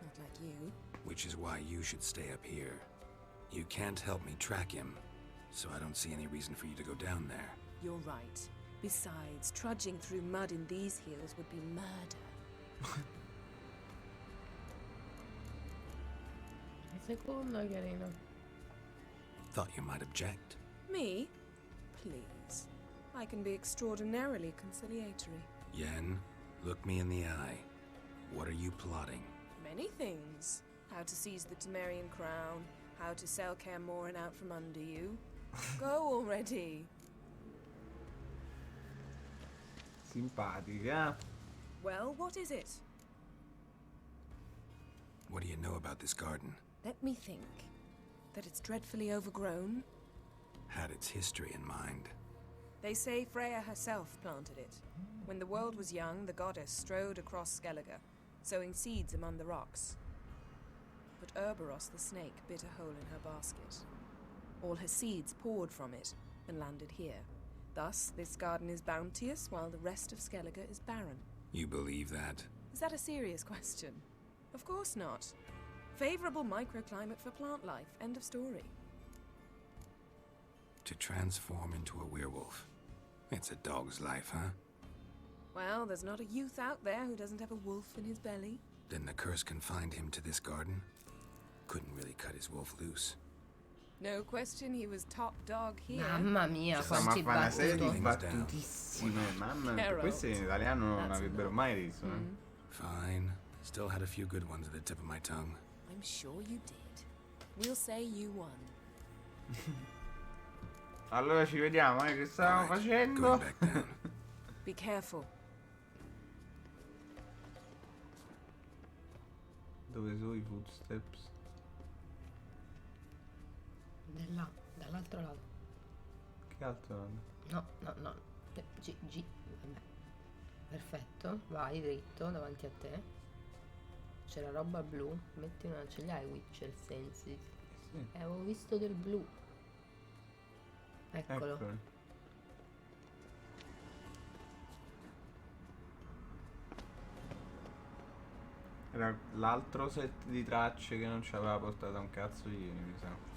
Not like you. Which is why you should stay up here. You can't help me track him, so I don't see any reason for you to go down there. You're right. Besides, trudging through mud in these hills would be murder. seconda, carino. Thought you might object. Me? Please. I can be extraordinarily conciliatory. Yen, look me in the eye. What are you plotting? Many things. How to seize the Temerian crown, how to sell Kaer Morhen out from under you. Go already. Simpatica. Well, what is it? What do you know about this garden? Let me think. That it's dreadfully overgrown. Had its history in mind. They say Freya herself planted it. When the world was young, the goddess strode across Skellige, sowing seeds among the rocks. But Urboros the snake bit a hole in her basket. All her seeds poured from it and landed here. Thus, this garden is bounteous while the rest of Skellige is barren. You believe that? Is that a serious question? Of course not. Favorable microclimate for plant life. End of story. To transform into a werewolf. It's a dog's life, huh? Well, there's not a youth out there who doesn't have a wolf in his belly. Then the curse confined him to this garden? Couldn't really cut his wolf loose. No question he was top dog here. Mamma mia, Stiamo a quanti fare una serie di battuti. battutissime. Mamma mia, questi in italiano non avrebbero mai riso. Fine. Still had a few good ones at the tip of my tongue. I'm sure you did. We'll say you won. Allora ci vediamo, che stavamo facendo? Be careful. Dove sono i footsteps? Là, dall'altro lato. Che altro lato? No, no, no. G. Vabbè. Perfetto, vai dritto davanti a te. C'è la roba blu. Metti una. Ce li hai Witcher sensi? Sì. Avevo visto del blu. Eccolo. Eccolo. Era l'altro set di tracce che non ci aveva portato un cazzo ieri, mi sa.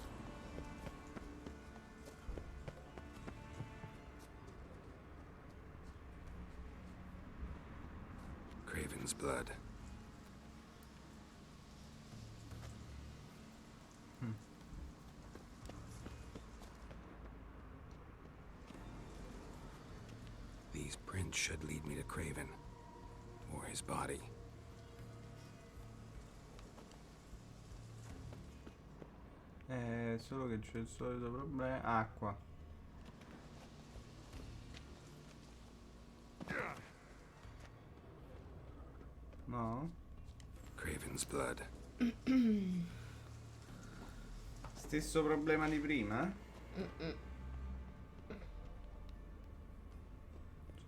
Craven's blood. These prints should lead me to Craven. Or his body. Solo che c'è il solito problema. Acqua. No? Craven's blood. Stesso problema di prima?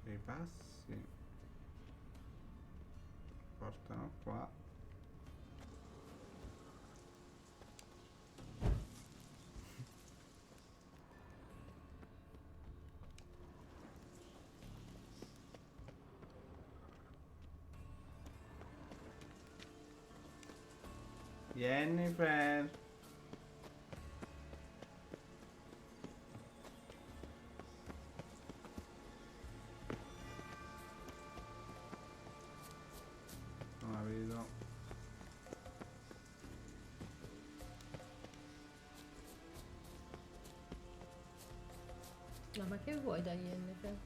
C'è i passi. Portano qua. Yennefer. Non la vedo. No, ma che vuoi da Yennefer?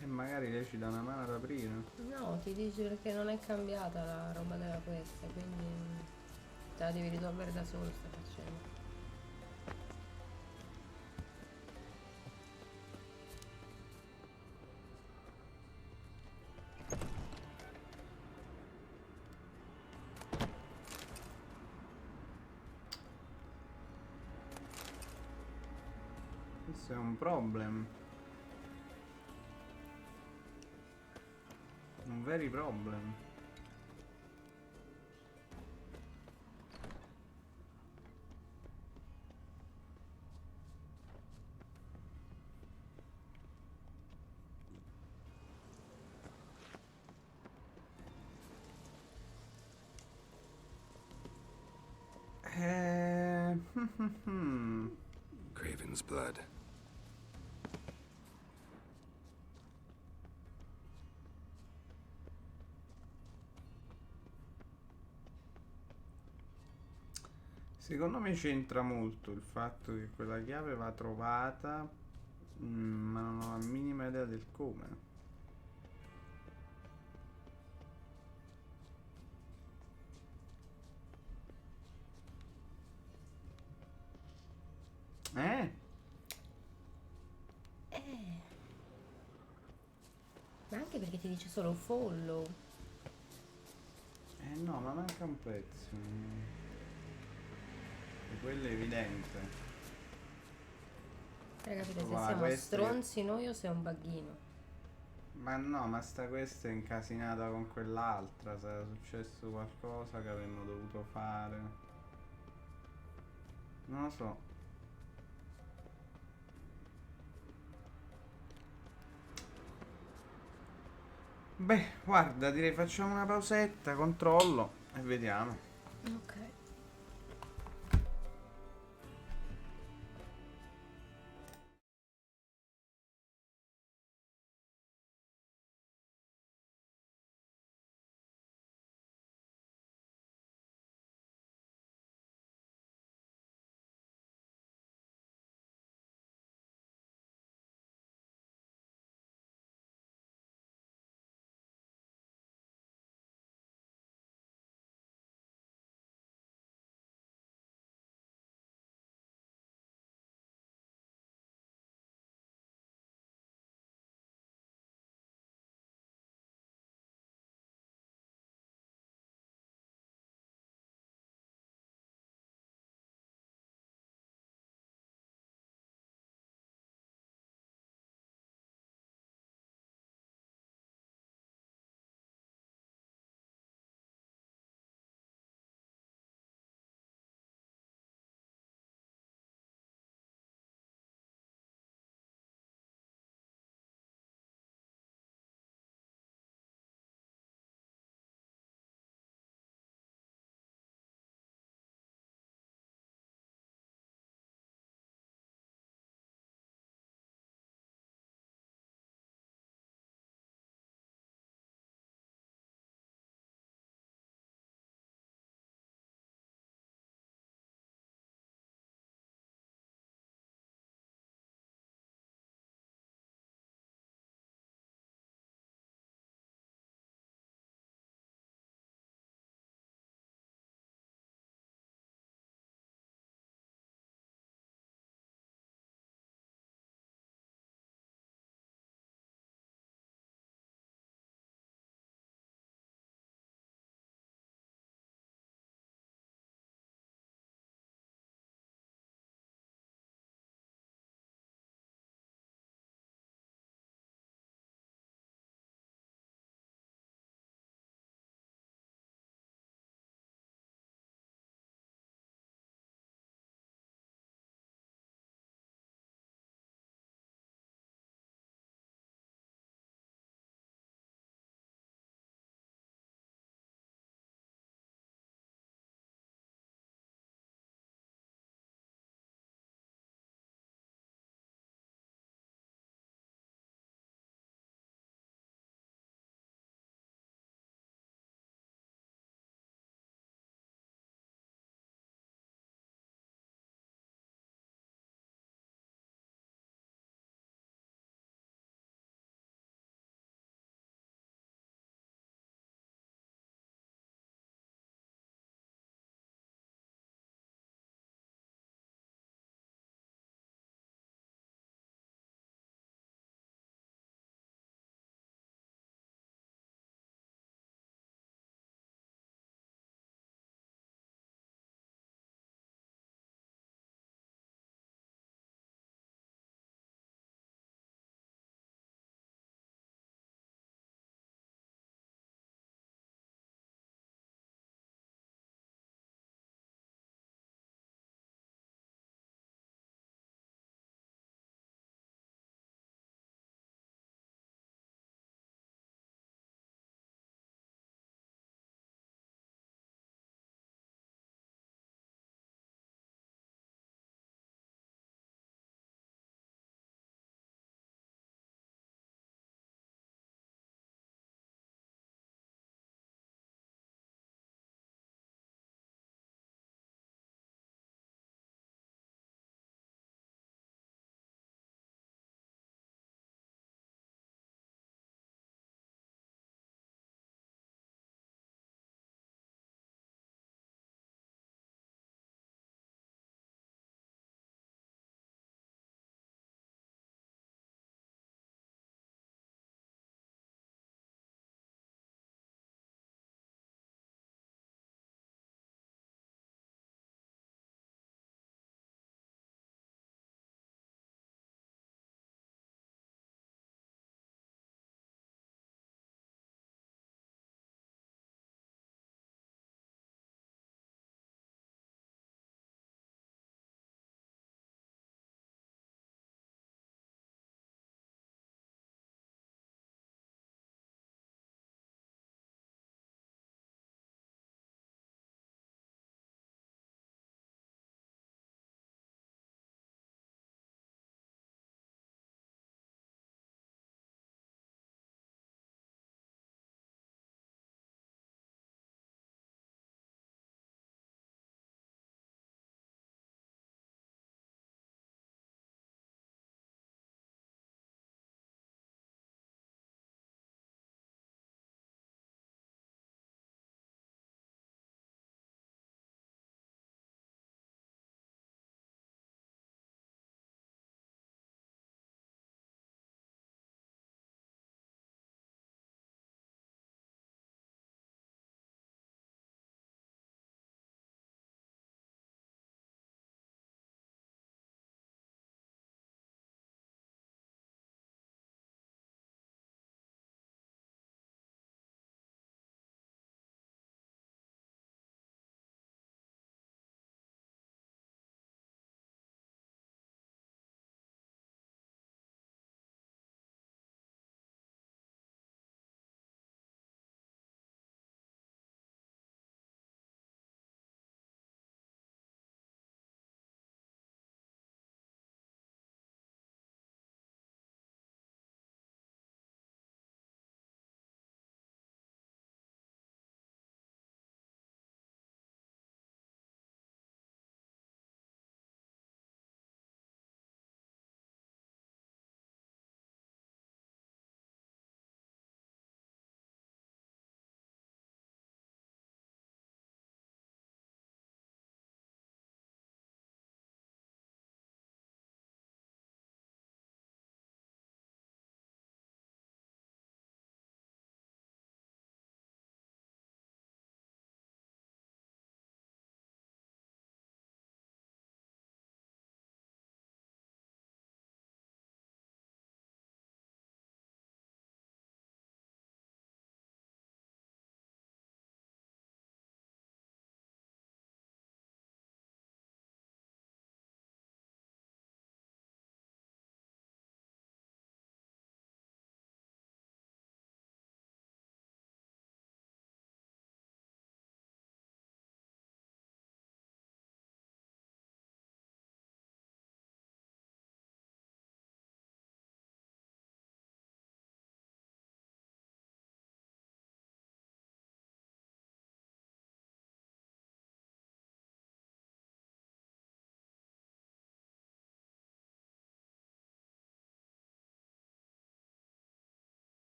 E magari lei ci dà una mano ad aprire. No, ti dici perché non è cambiata la roba della questa, quindi te la devi risolvere da solo sta faccenda. Questo è un problem. Un veri problem. Craven's blood. Secondo me c'entra molto il fatto che quella chiave va trovata, ma non ho la minima idea del come. Ma anche perché ti dice solo follow. No, ma manca un pezzo. E quello è evidente. Capite se Guarda, siamo questa che- stronzi noi o se è un buggino. Ma no, ma sta questa è incasinata con quell'altra. Sarà successo qualcosa che avremmo dovuto fare. Non lo so. Beh, guarda, direi facciamo una pausetta, controllo e vediamo. Ok.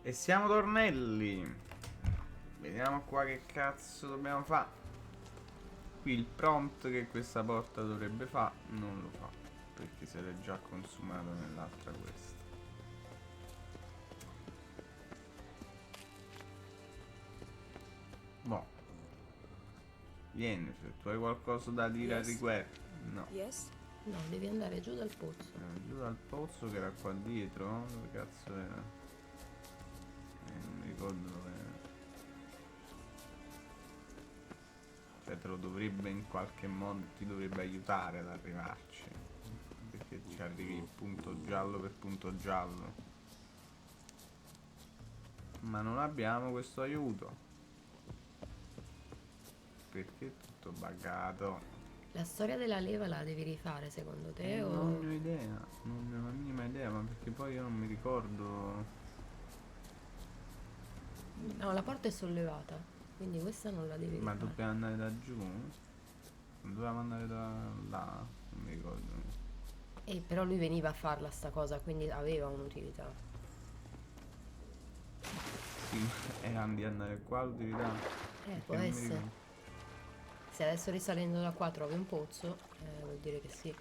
E siamo tornelli. Vediamo qua che cazzo dobbiamo fare. Qui il prompt che questa porta dovrebbe fare non lo fa, perché si è già consumato nell'altra questa. Boh. Yennefer, tu hai qualcosa da dire al riguardo? No. Yes? No, devi andare giù dal pozzo. Giù dal pozzo che era qua dietro? Dove cazzo era? Non mi ricordo dove era. Cioè te lo dovrebbe in qualche modo, ti dovrebbe aiutare ad arrivarci. Perché ci arrivi punto giallo per punto giallo. Ma non abbiamo questo aiuto. Perché è tutto buggato? La storia della leva la devi rifare secondo te o... Non ne ho idea, non ne ho la minima idea, ma perché poi io non mi ricordo. No, la porta è sollevata, quindi questa non la devi Ma rifare. dobbiamo andare da giù? Non dovevamo andare da là? Non mi ricordo. Però lui veniva a farla sta cosa, quindi aveva un'utilità. Sì, e di andare qua l'utilità? Può essere. Se adesso risalendo da qua trovi un pozzo, vuol dire che sì.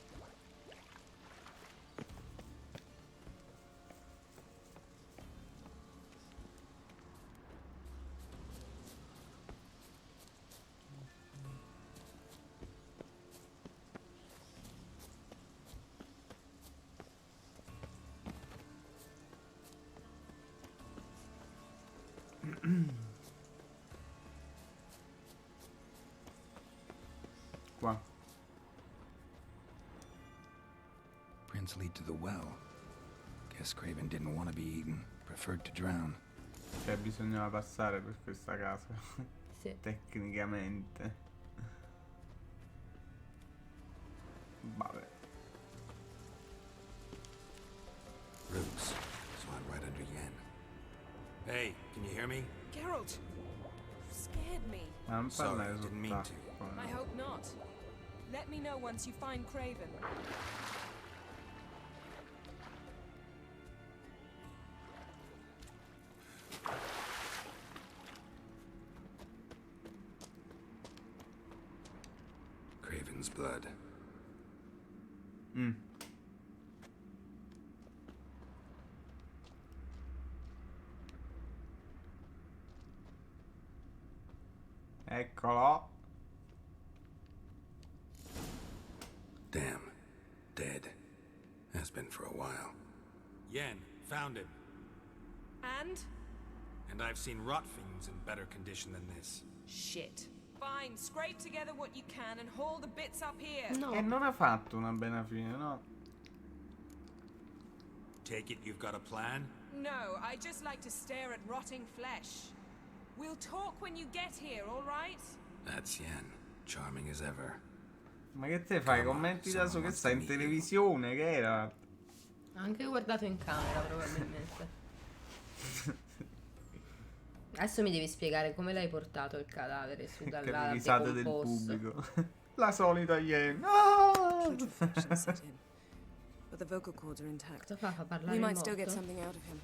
Qua. Prints lead to the well. Guess Craven didn't want to be eaten. Preferred to drown. Cioè bisognava passare per questa casa. Sì. Tecnicamente. Vabbè. Roots. Swat right under Yen. Hey, can you hear me? Geralt! Scared me. Ma non Sorry, parlare I didn't mean to. sott'acqua. I hope not. Let me know once you find Craven. Craven's blood. Eccolo. Damn. Dead. Has been for a while. Yen, found him. And? And I've seen rot fiends in better condition than this. Shit. Fine, scrape together what you can and haul the bits up here. E non ha fatto una buona fine, no? Take it you've got a plan? No, I just like to stare at rotting flesh. We'll talk when you get here, all right? That's Yen. Charming as ever. Ma che te fai? Commenti da su che sta in televisione, che era? Anche guardato in camera probabilmente. Adesso mi devi spiegare come l'hai portato il cadavere su Che dalla risate del decomposto. pubblico. La solita Yen. Ah! Putrefaction set in. But the vocal cords are intact. Cosa fa? Fa parlare We il might still get morto? something out of him.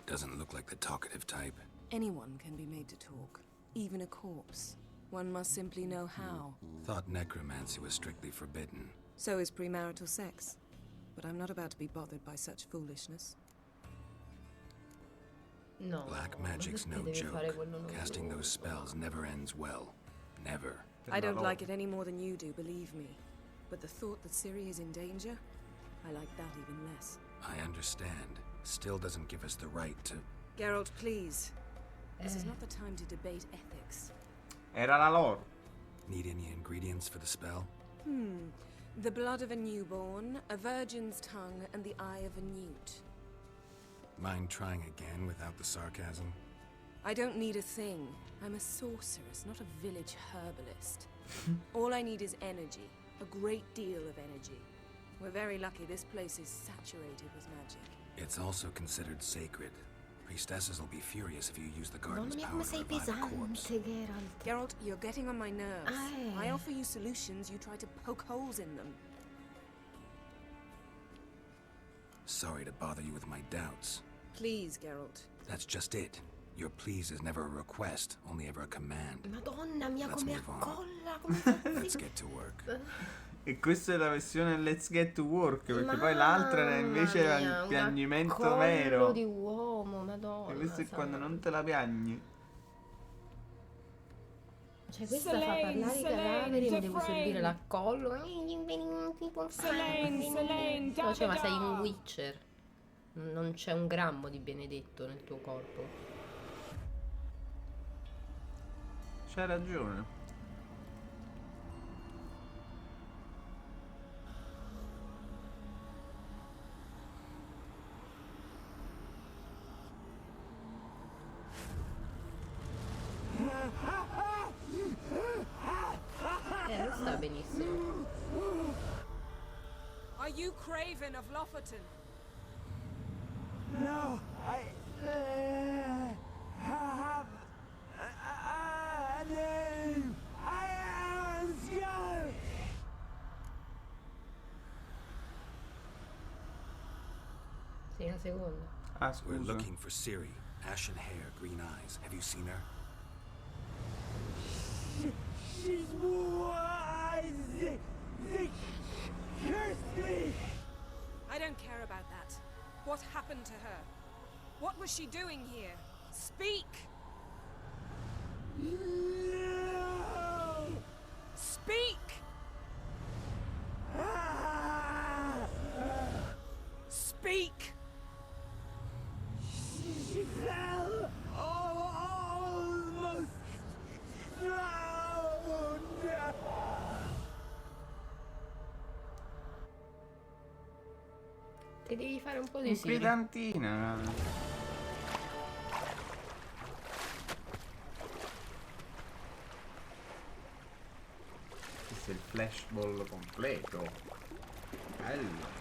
Doesn't look like the talkative type. Anyone can be made to talk. Even a corpse. One must simply know how. Thought necromancy was strictly forbidden. So is premarital sex. But I'm not about to be bothered by such foolishness. No. Black magic's no devi fare joke. quello non Casting those spells never ends well. Never. I don't like it any more than you do, believe me. But the thought that Ciri is in danger, I like that even less. I understand. Still doesn't give us the right to... Geralt, please. This is not the time to debate ethics. Era la loro. Need any ingredients for the spell? The blood of a newborn, a virgin's tongue, and the eye of a newt. Mind trying again without the sarcasm? I don't need a thing. I'm a sorceress, not a village herbalist. All I need is energy. A great deal of energy. We're very lucky this place is saturated with magic. It's also considered sacred. Priestesses will be furious if you use the Mamma garden's mia power come to sei revive a corpse. pesante, Geralt. Geralt, you're getting on my nerves. Ah, I offer you solutions, you try to poke holes in them. Sorry to bother you with my doubts. Please, Geralt. That's just it. Your please is never a request, only ever a command. Madonna mia, Let's come move on. accolla, come fa Let's get to work. E questa è la versione Let's Get to Work, perché poi l'altra era invece Mamma il mia, un piagnimento accollo vero. di uomo, madonna. E questo è quando santo. non te la piagni. Cioè questa fa parlare i cadaveri, mi devo servire l'accollo. No, cioè, ma sei un Witcher. Non c'è un grammo di benedetto nel tuo corpo. C'hai ragione. Non sta benissimo. Are you Craven of Lofoten? No, I have a name. I am Skull. Sì, la seconda. Ah, We're scusa. looking for Ciri. Ashen hair, green eyes. Have you seen her? She's wise. They cursed me. I don't care about that. What happened to her? What was she doing here? Speak! No. Speak! Speak! She fell almost drowned. Ti devi fare un po' di Siri. Inquietantina. Questo è il flashball completo. Bello.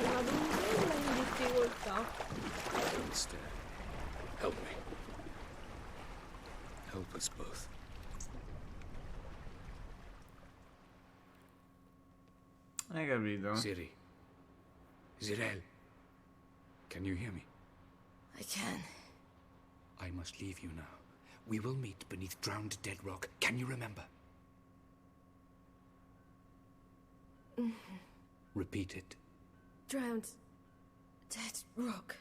Una donnella in difficoltà. Instead, help me. Help us both. Hai capito? Ciri. Zirel. Can you hear me? I can. I must leave you now. We will meet beneath drowned dead rock. Can you remember? Repeat it. Drowned. Dead rock.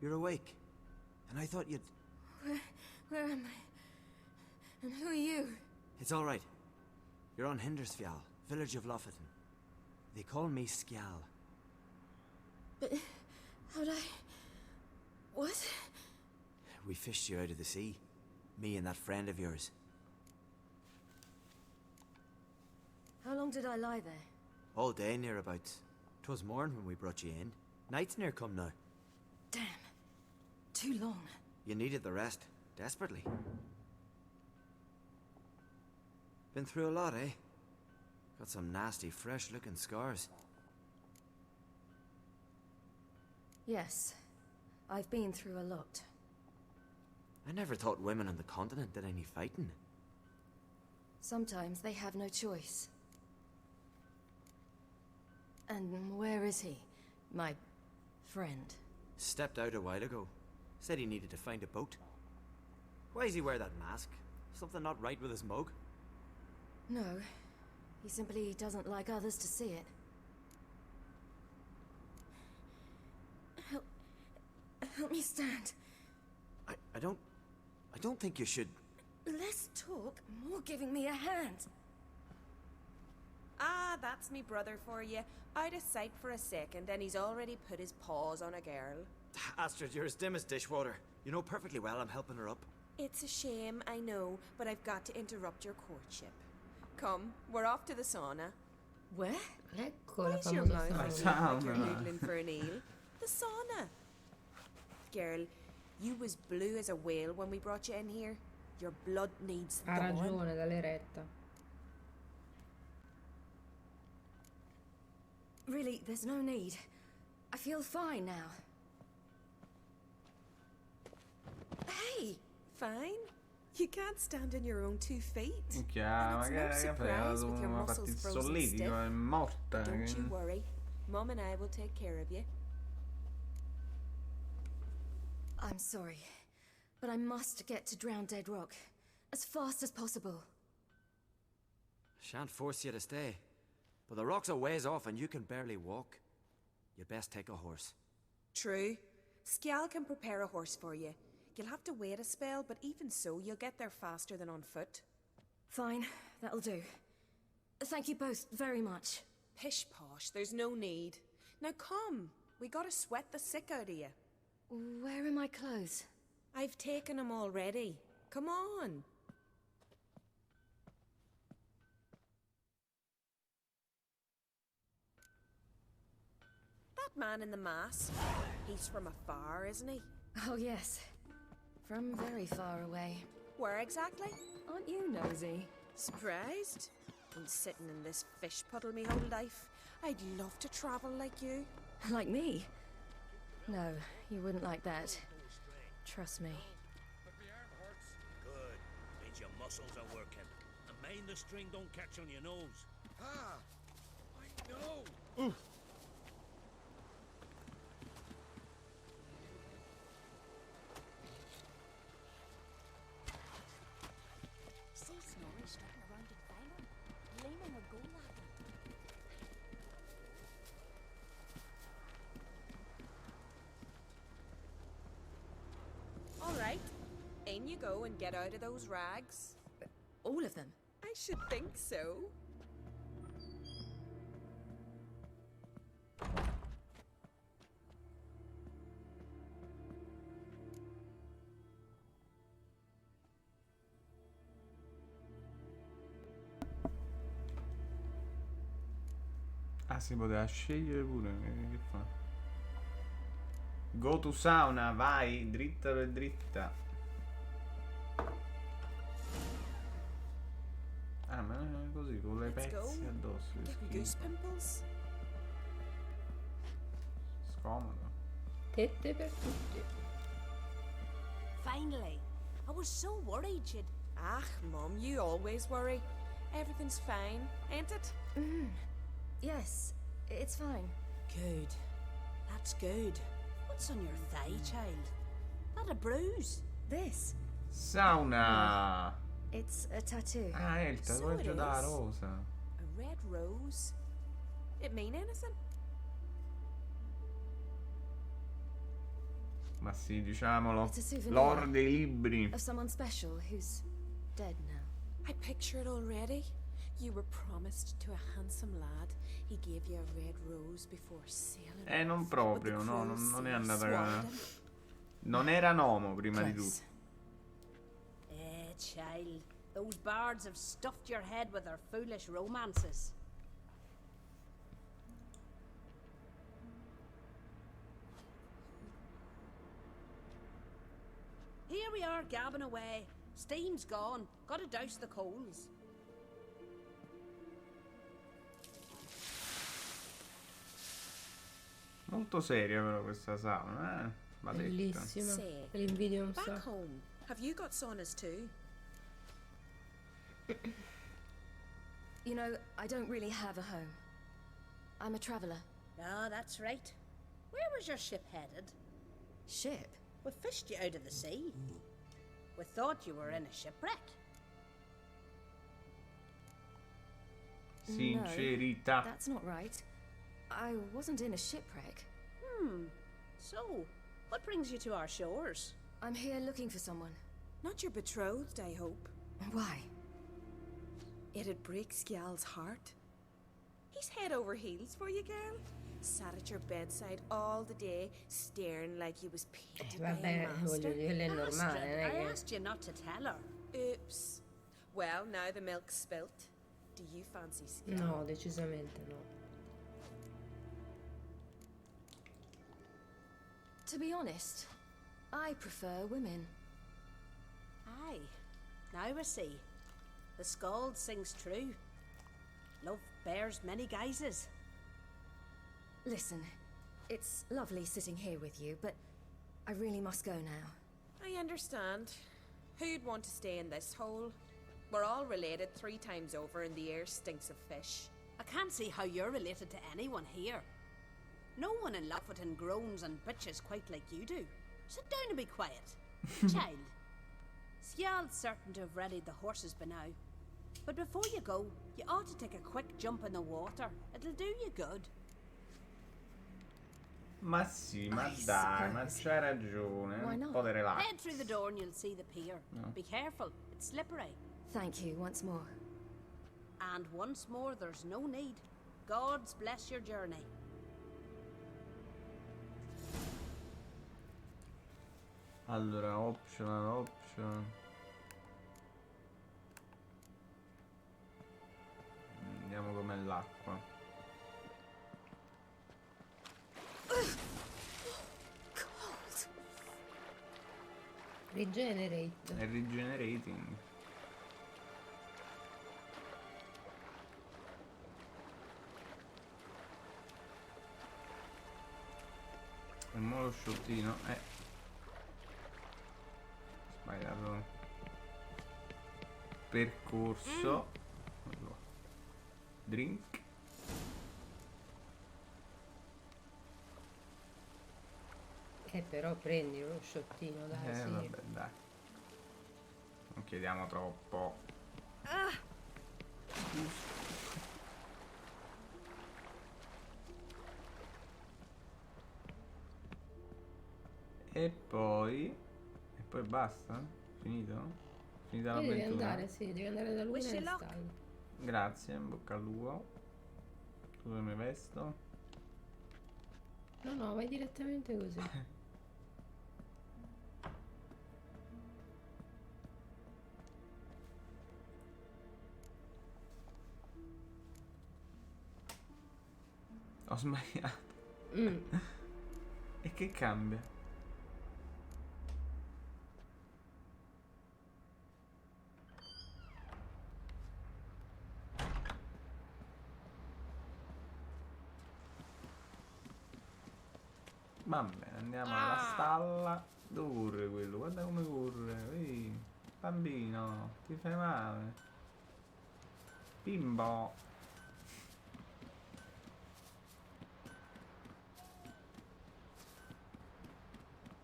You're awake. And I thought you'd... Where am I? And who are you? It's all right. You're on Hindersfjall, village of Lofoten. They call me Skjal. But how'd I... What? We fished you out of the sea. Me and that friend of yours. How long did I lie there? All day nearabouts. 'Twas morn when we brought you in. Night's near come now. Damn. Too long. You needed the rest. Desperately. Been through a lot, eh? Got some nasty, fresh-looking scars. Yes. I've been through a lot. I never thought women on the continent did any fighting. Sometimes they have no choice. And where is he? My friend. Stepped out a while ago. Said he needed to find a boat. Why does he wear that mask? Something not right with his mug? No. He simply doesn't like others to see it. Help me stand. I don't think you should... Less talk, more giving me a hand. Ah, that's me brother for you. Out of sight for a second, and he's already put his paws on a girl. Astrid, you're as dim as dishwater. You know perfectly well I'm helping her up. It's a shame, I know, but I've got to interrupt your courtship. Come, we're off to the sauna. Where? Ecco la Why's your famosa mouth sauna. open like you're noodling for an eel? The sauna. Girl, you was blue as a whale when we brought you in here. Your blood needs Ha thawing. ragione, dall'eretta. Really, there's no need. I feel fine now. Hey, fine? You can't stand on your own 2 feet. Minchia, And it's no surprise with your mi ha fatto muscles il frozen solletico, stiff. è morta. Don't you worry. Mom and I will take care of you. I'm sorry, but I must get to Drowned Dead Rock as fast as possible. Shan't force you to stay. But the rock's a ways off and you can barely walk. You'd best take a horse. True. Skjal can prepare a horse for you. You'll have to wait a spell, but even so, you'll get there faster than on foot. Fine, that'll do. Thank you both very much. Pish posh, there's no need. Now come, we gotta sweat the sick out of you. Where are my clothes? I've taken them already. Come on. That man in the mask, he's from afar, isn't he? Oh, yes. From very far away. Where exactly? Aren't you nosy? Surprised? Been sitting in this fish puddle me whole life. I'd love to travel like you. Like me? No, you wouldn't like that. Trust me. Good. Means your muscles are working. And mind the string don't catch on your nose. Ah! I know! See Snorri strutting around in FAYRLUND, leaning a goal at him. All right. In you go and get out of those rags. All of them? I should think so. Ah, si poteva scegliere pure. Che fa? Go to sauna, vai, dritta per dritta. Ah, ma è così, con le Let's go. pezzi addosso. che Getting schifo. goose pimples. Scomodo. Tette per tutti. Finally. I was so worried you'd... Ah, Mom, you always worry. Everything's fine, ain't it? Yes, it's fine. Good. That's good. What's on your thigh, child? That a bruise? This? Sauna! It's a tattoo. Ah, è il tatuaggio it da is. rosa. A red rose. It mean anything? Ma sì, diciamolo. It's a souvenir. L'or dei libri. Of someone special who's dead now. I picture it already. You were promised to a handsome lad. He gave you a red rose before sailing. Non proprio, no, non è andata. Swallowed him. Non era Nomo prima di tutto. Child. Those bards have stuffed your head with their foolish romances. Here we are gabbing away. Steam's gone. Gotta douse the coals. Molto seria però questa sauna, va detta. Bellissima. Say, Te l'invidio un back sacco. home, have you got saunas too? You know, I don't really have a home. I'm a traveller. Ah, that's right. Where was your ship headed? Ship? We fished you out of the sea. We thought you were in a shipwreck. Sincerità. No, that's not right. I wasn't in a shipwreck. So, what brings you to our shores? I'm here looking for someone. Not your betrothed, I hope. Why? It'd break Skjal's heart. He's head over heels for you, girl. Sat at your bedside all the day, staring like you was painted by a Vabbè, voglio master. dire, lei è normale, non è I che... asked you not to tell her. Oops. Well, now the milk's spilt. Do you fancy Skellige? No, decisamente no. To be honest, I prefer women. Aye. Now we see. The Skald sings true. Love bears many guises. Listen, it's lovely sitting here with you, but I really must go now. I understand. Who'd want to stay in this hole? We're all related 3 times over and the air stinks of fish. I can't see how you're related to anyone here. No one in Lockwood groans and bitches quite like you do. Sit down and be quiet. Child, Skjald's certain to have readied the horses by now. But before you go, you ought to take a quick jump in the water. It'll do you good. Ma sì, ma dai, ma c'hai ragione. Un po' di relax. Head through the door and you'll see the pier. No. Be careful, it's slippery. Thank you once more. And once more, there's no need. God's bless your journey. Allora, optional. Vediamo com'è l'acqua. Regenerate. È regenerating. E mo lo sciottino. Sbagliato. Percorso. Allora. Drink. Però prendi lo sciottino, dai, sì. Vabbè, dai. Non chiediamo troppo. E poi basta? Finito? Finita Devi l'avventura? andare, sì, devi andare da lui Wish nel you luck. stallo. Grazie, in bocca al lupo. Tu dove mi vesto? No, vai direttamente così. Ho sbagliato. E che cambia? Vabbè, andiamo alla stalla. Dove corre quello? Guarda come corre. Ehi, bambino, ti fai male. Bimbo.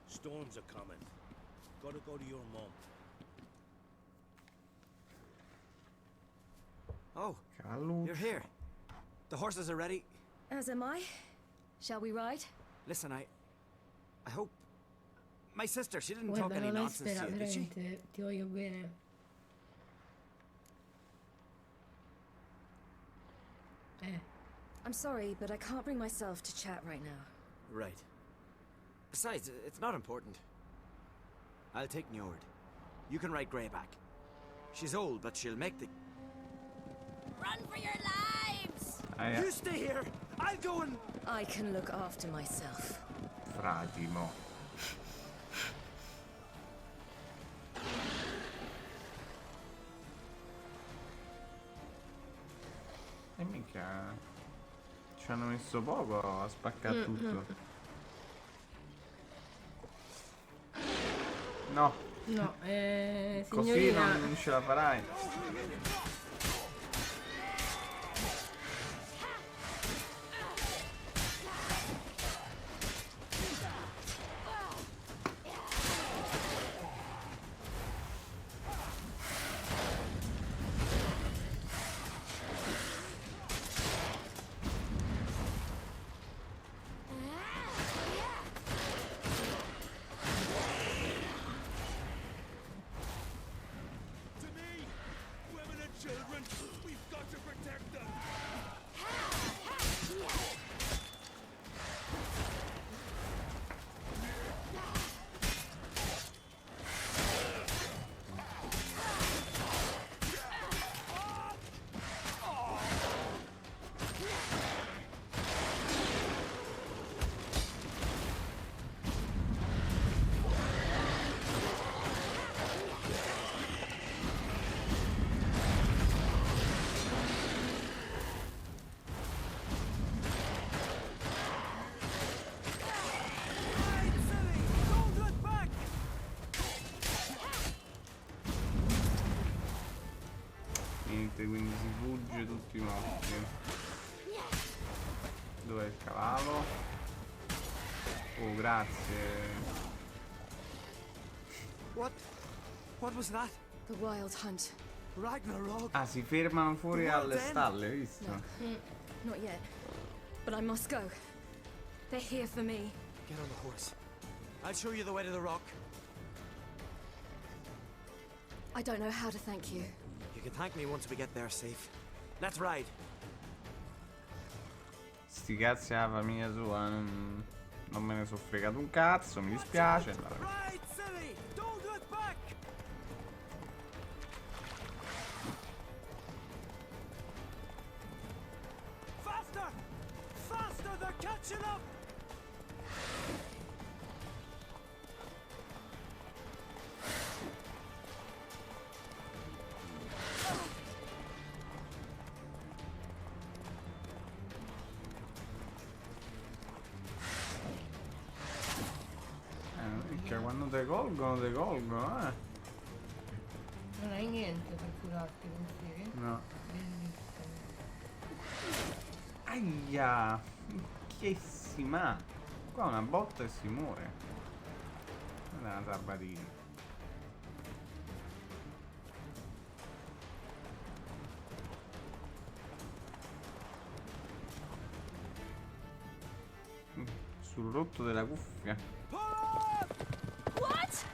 Storms are coming. Gotta go to your mom. Oh, Calluccio. you're here. The horses are ready. As am I. Shall we ride? Listen, I hope... My sister, she didn't talk Guarda, any non hai nonsense to you, did she? veramente, ti voglio bene. I'm sorry, but I can't bring myself to chat right now. Right. Besides, it's not important. I'll take Njord. You can ride Greyback. She's old, but she'll make the... Run for your lives! You stay here! I'll go and... I can look after myself. Fratimo. E mica... Ci hanno messo poco a spaccare tutto. No. No, Così signorina. non ce la farai. distrugge tutti i mostri. Dov'è il cavallo? Oh, grazie. What was that? The Wild Hunt. Ragnarok. Ah, si fermano fuori alle stalle, hai visto? No, not yet. But I must go. They're here for me. Get on the horse. I'll show you the way to the rock. I don't know how to thank you. You can thank me once we get there safe. Let's ride. Sti cazzi alla famiglia sua, non me ne sono fregato un cazzo, mi dispiace. Ride, silly! Don't look back! Faster! Faster! They're catching up! Perché quando te colgono, eh. Non hai niente per curarti, pensi? No. Bellissimo. Aia! Minchiessima! Qua una botta e si muore. Non è una sabatina. Sul rotto della cuffia. What?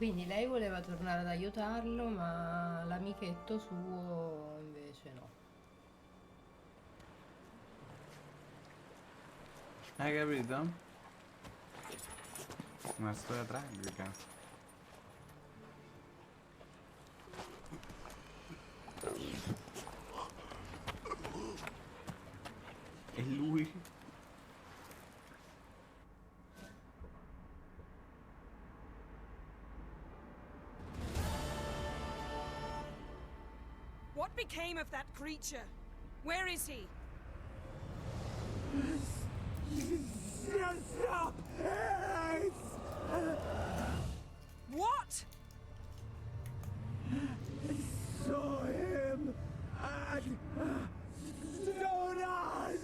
Quindi lei voleva tornare ad aiutarlo, ma l'amichetto suo invece no. Hai capito? Una storia tragica. E lui? What became of that creature? Where is he? Stop! What? Saw him at Stonas,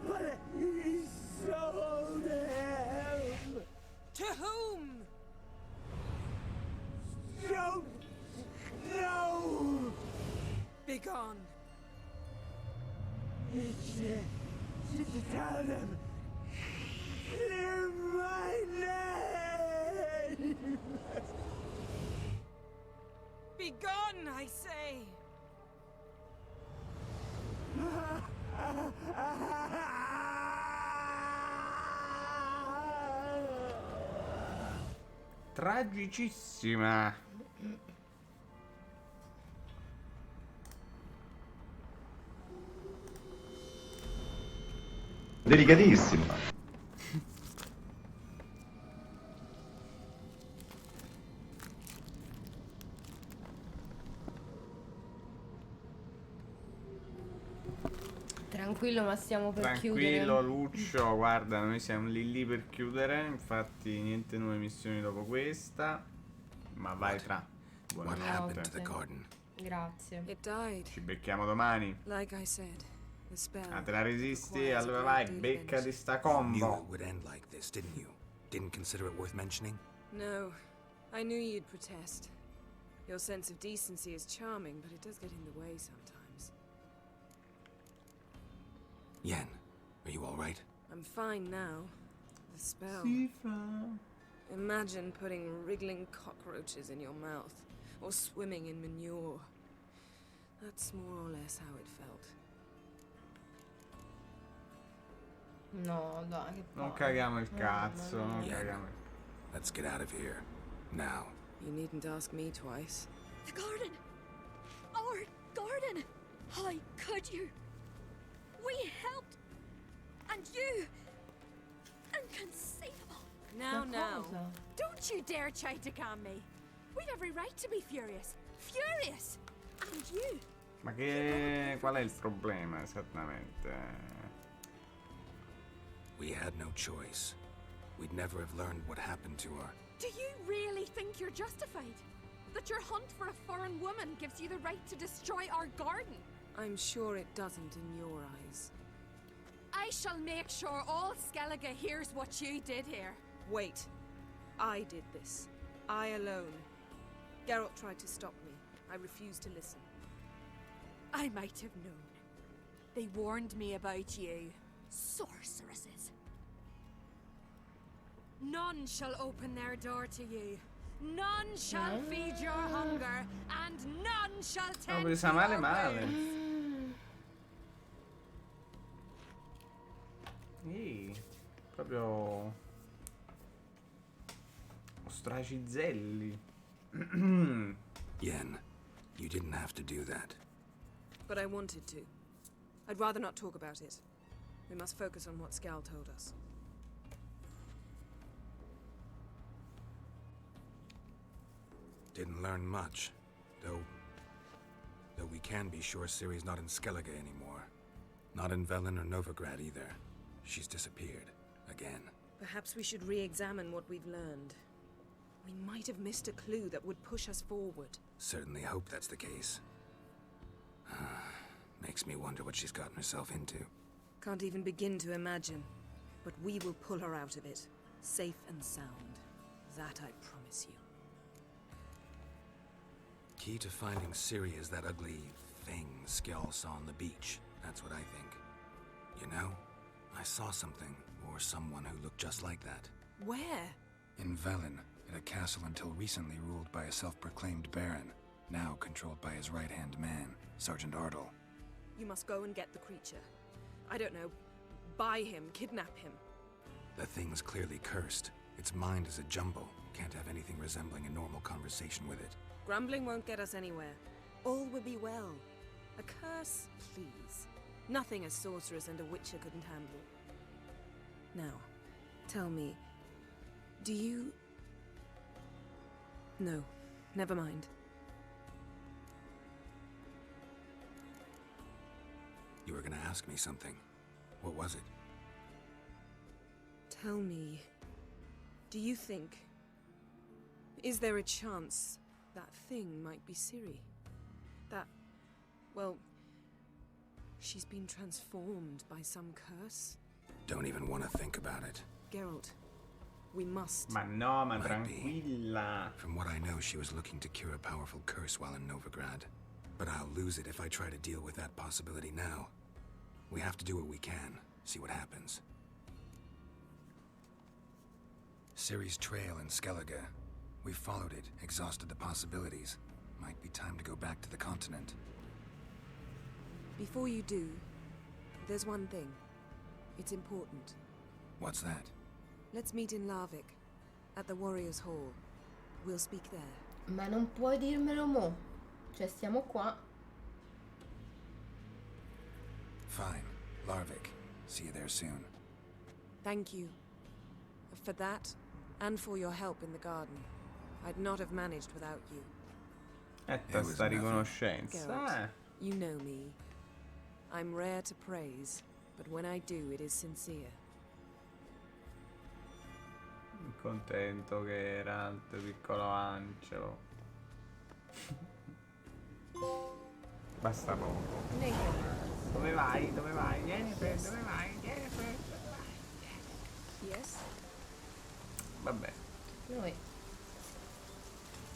but he sold him. To whom? Don't know. Begone. Tell them. Clear my name. Begone, I say. Tragicissima. Delicatissima. Tranquillo, ma stiamo per Tranquillo, chiudere. Luccio, guarda, noi siamo lì per chiudere, infatti niente nuove missioni dopo questa, ma vai tra. Buonanotte. Grazie. It died. Ci becchiamo domani. Like I said, the spell. Ah, te la resisti? Allora vai, beccati sta combo. You knew it would end like this, didn't you? Didn't consider it worth mentioning? No, I knew you'd protest. Your sense of decency is charming, but it does get in the way sometimes. Yen, are you all right? I'm fine now. The spell. Imagine putting wriggling cockroaches in your mouth, or swimming in manure. That's more or less how it felt. No, dai, che Non palle. caghiamo il cazzo, non Yeah. caghiamo. Let's get out of here. Now. You needn't ask me twice. The garden! Our garden! How could you? We helped! And you! Inconceivable! Now. Don't you dare try to calm me! We've every right to be furious! Furious! And you! Ma che... qual è il problema esattamente? We had no choice. We'd never have learned what happened to her. Do you really think you're justified? That your hunt for a foreign woman gives you the right to destroy our garden? I'm sure it doesn't in your eyes. I shall make sure all Skellige hears what you did here. Wait. I did this. I alone. Geralt tried to stop me. I refused to listen. I might have known. They warned me about you. Sorceresses. None shall open their door to you. None shall feed your hunger, and none shall L'ho tend presa to male your male. wounds. Proprio... ostracizelli. Yen, you didn't have to do that. But I wanted to. I'd rather not talk about it. We must focus on what Skal told us. Didn't learn much, though we can be sure Ciri's not in Skellige anymore. Not in Velen or Novigrad either. She's disappeared. Again. Perhaps we should re-examine what we've learned. We might have missed a clue that would push us forward. Certainly hope that's the case. Makes me wonder what she's gotten herself into. Can't even begin to imagine. But we will pull her out of it. Safe and sound. That I promise you. Key to finding Ciri is that ugly thing Skell saw on the beach. That's what I think. You know, I saw something, or someone who looked just like that. Where? In Velen, at a castle until recently ruled by a self-proclaimed baron, now controlled by his right-hand man, Sergeant Ardle. You must go and get the creature. I don't know. Buy him, kidnap him. The thing's clearly cursed. Its mind is a jumble. Can't have anything resembling a normal conversation with it. Grumbling won't get us anywhere. All will be well. A curse, please. Nothing a sorceress and a witcher couldn't handle. Now, tell me, do you... No, never mind. You were gonna ask me something. What was it? Tell me, do you think... Is there a chance that thing might be Ciri? That... well... she's been transformed by some curse? Don't even want to think about it. Geralt, we must... Ma no, ma Might be. tranquilla. From what I know, she was looking to cure a powerful curse while in Novigrad. But I'll lose it if I try to deal with that possibility now. We have to do what we can, see what happens. Ciri's trail in Skellige. We followed it, exhausted the possibilities. Might be time to go back to the continent. Before you do, there's one thing. It's important. What's that? Let's meet in Larvik, at the Warriors' Hall. We'll speak there. Ma non puoi dirmelo mo. Cioè, stiamo qua. Fine. Larvik. See you there soon. Thank you. For that, and for your help in the garden. I'd not have managed without you. Sta riconoscenza. Geralt, you know me. I'm rare to praise, but when I do, it is sincere. Contento che era il tuo piccolo angelo. Basta poco. Dove vai? Dove vai? Yennefer, dove vai? Yennefer, dove vai? Yes? Vabbè. Noi.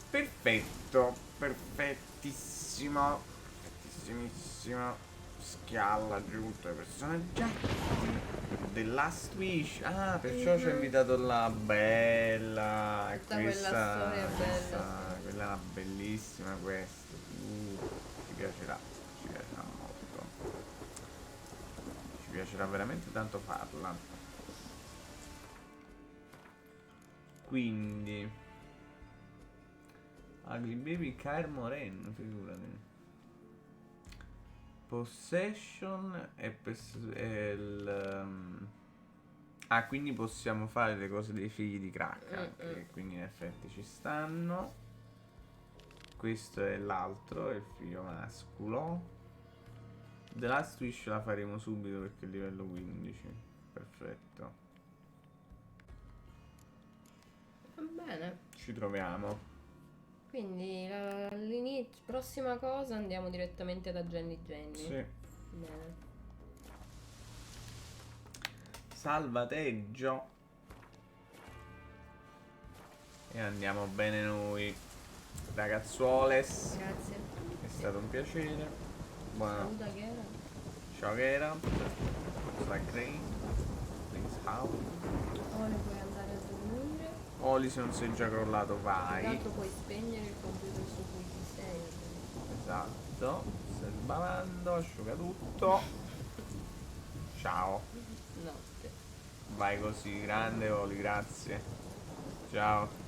Perfetto, perfettissimo. Perfettissimissimo. Schialla giunto ai personaggi. The Last Wish. Ah, perciò ci ha invitato la bella. Tutta quella storia bella. Quella è una bellissima questa. Ci piacerà molto. Ci piacerà veramente tanto farla. Quindi Ugly Baby KAER Moren, figurati. Possession e il... Ah, quindi possiamo fare le cose dei figli di crack anche, quindi in effetti ci stanno. Questo è l'altro, è il figlio mascolo. The Last Wish la faremo subito perché è livello 15. Perfetto. Va bene. Ci troviamo. Quindi all'inizio, prossima cosa, andiamo direttamente da Jenny. Sì. Bene. Salvateggio. E andiamo bene noi. Ragazzuoles. Grazie. È stato un piacere. Buonanotte. Saluta che era. Ciao Gera. Like Rain. Please how. Ora puoi andare a dormire. Oli, se non sei già crollato vai. Intanto puoi spegnere il computer su cui ci sei. Esatto. Stai sbavando, asciuga tutto. Ciao. Notte. Vai così, grande Oli, grazie. Ciao.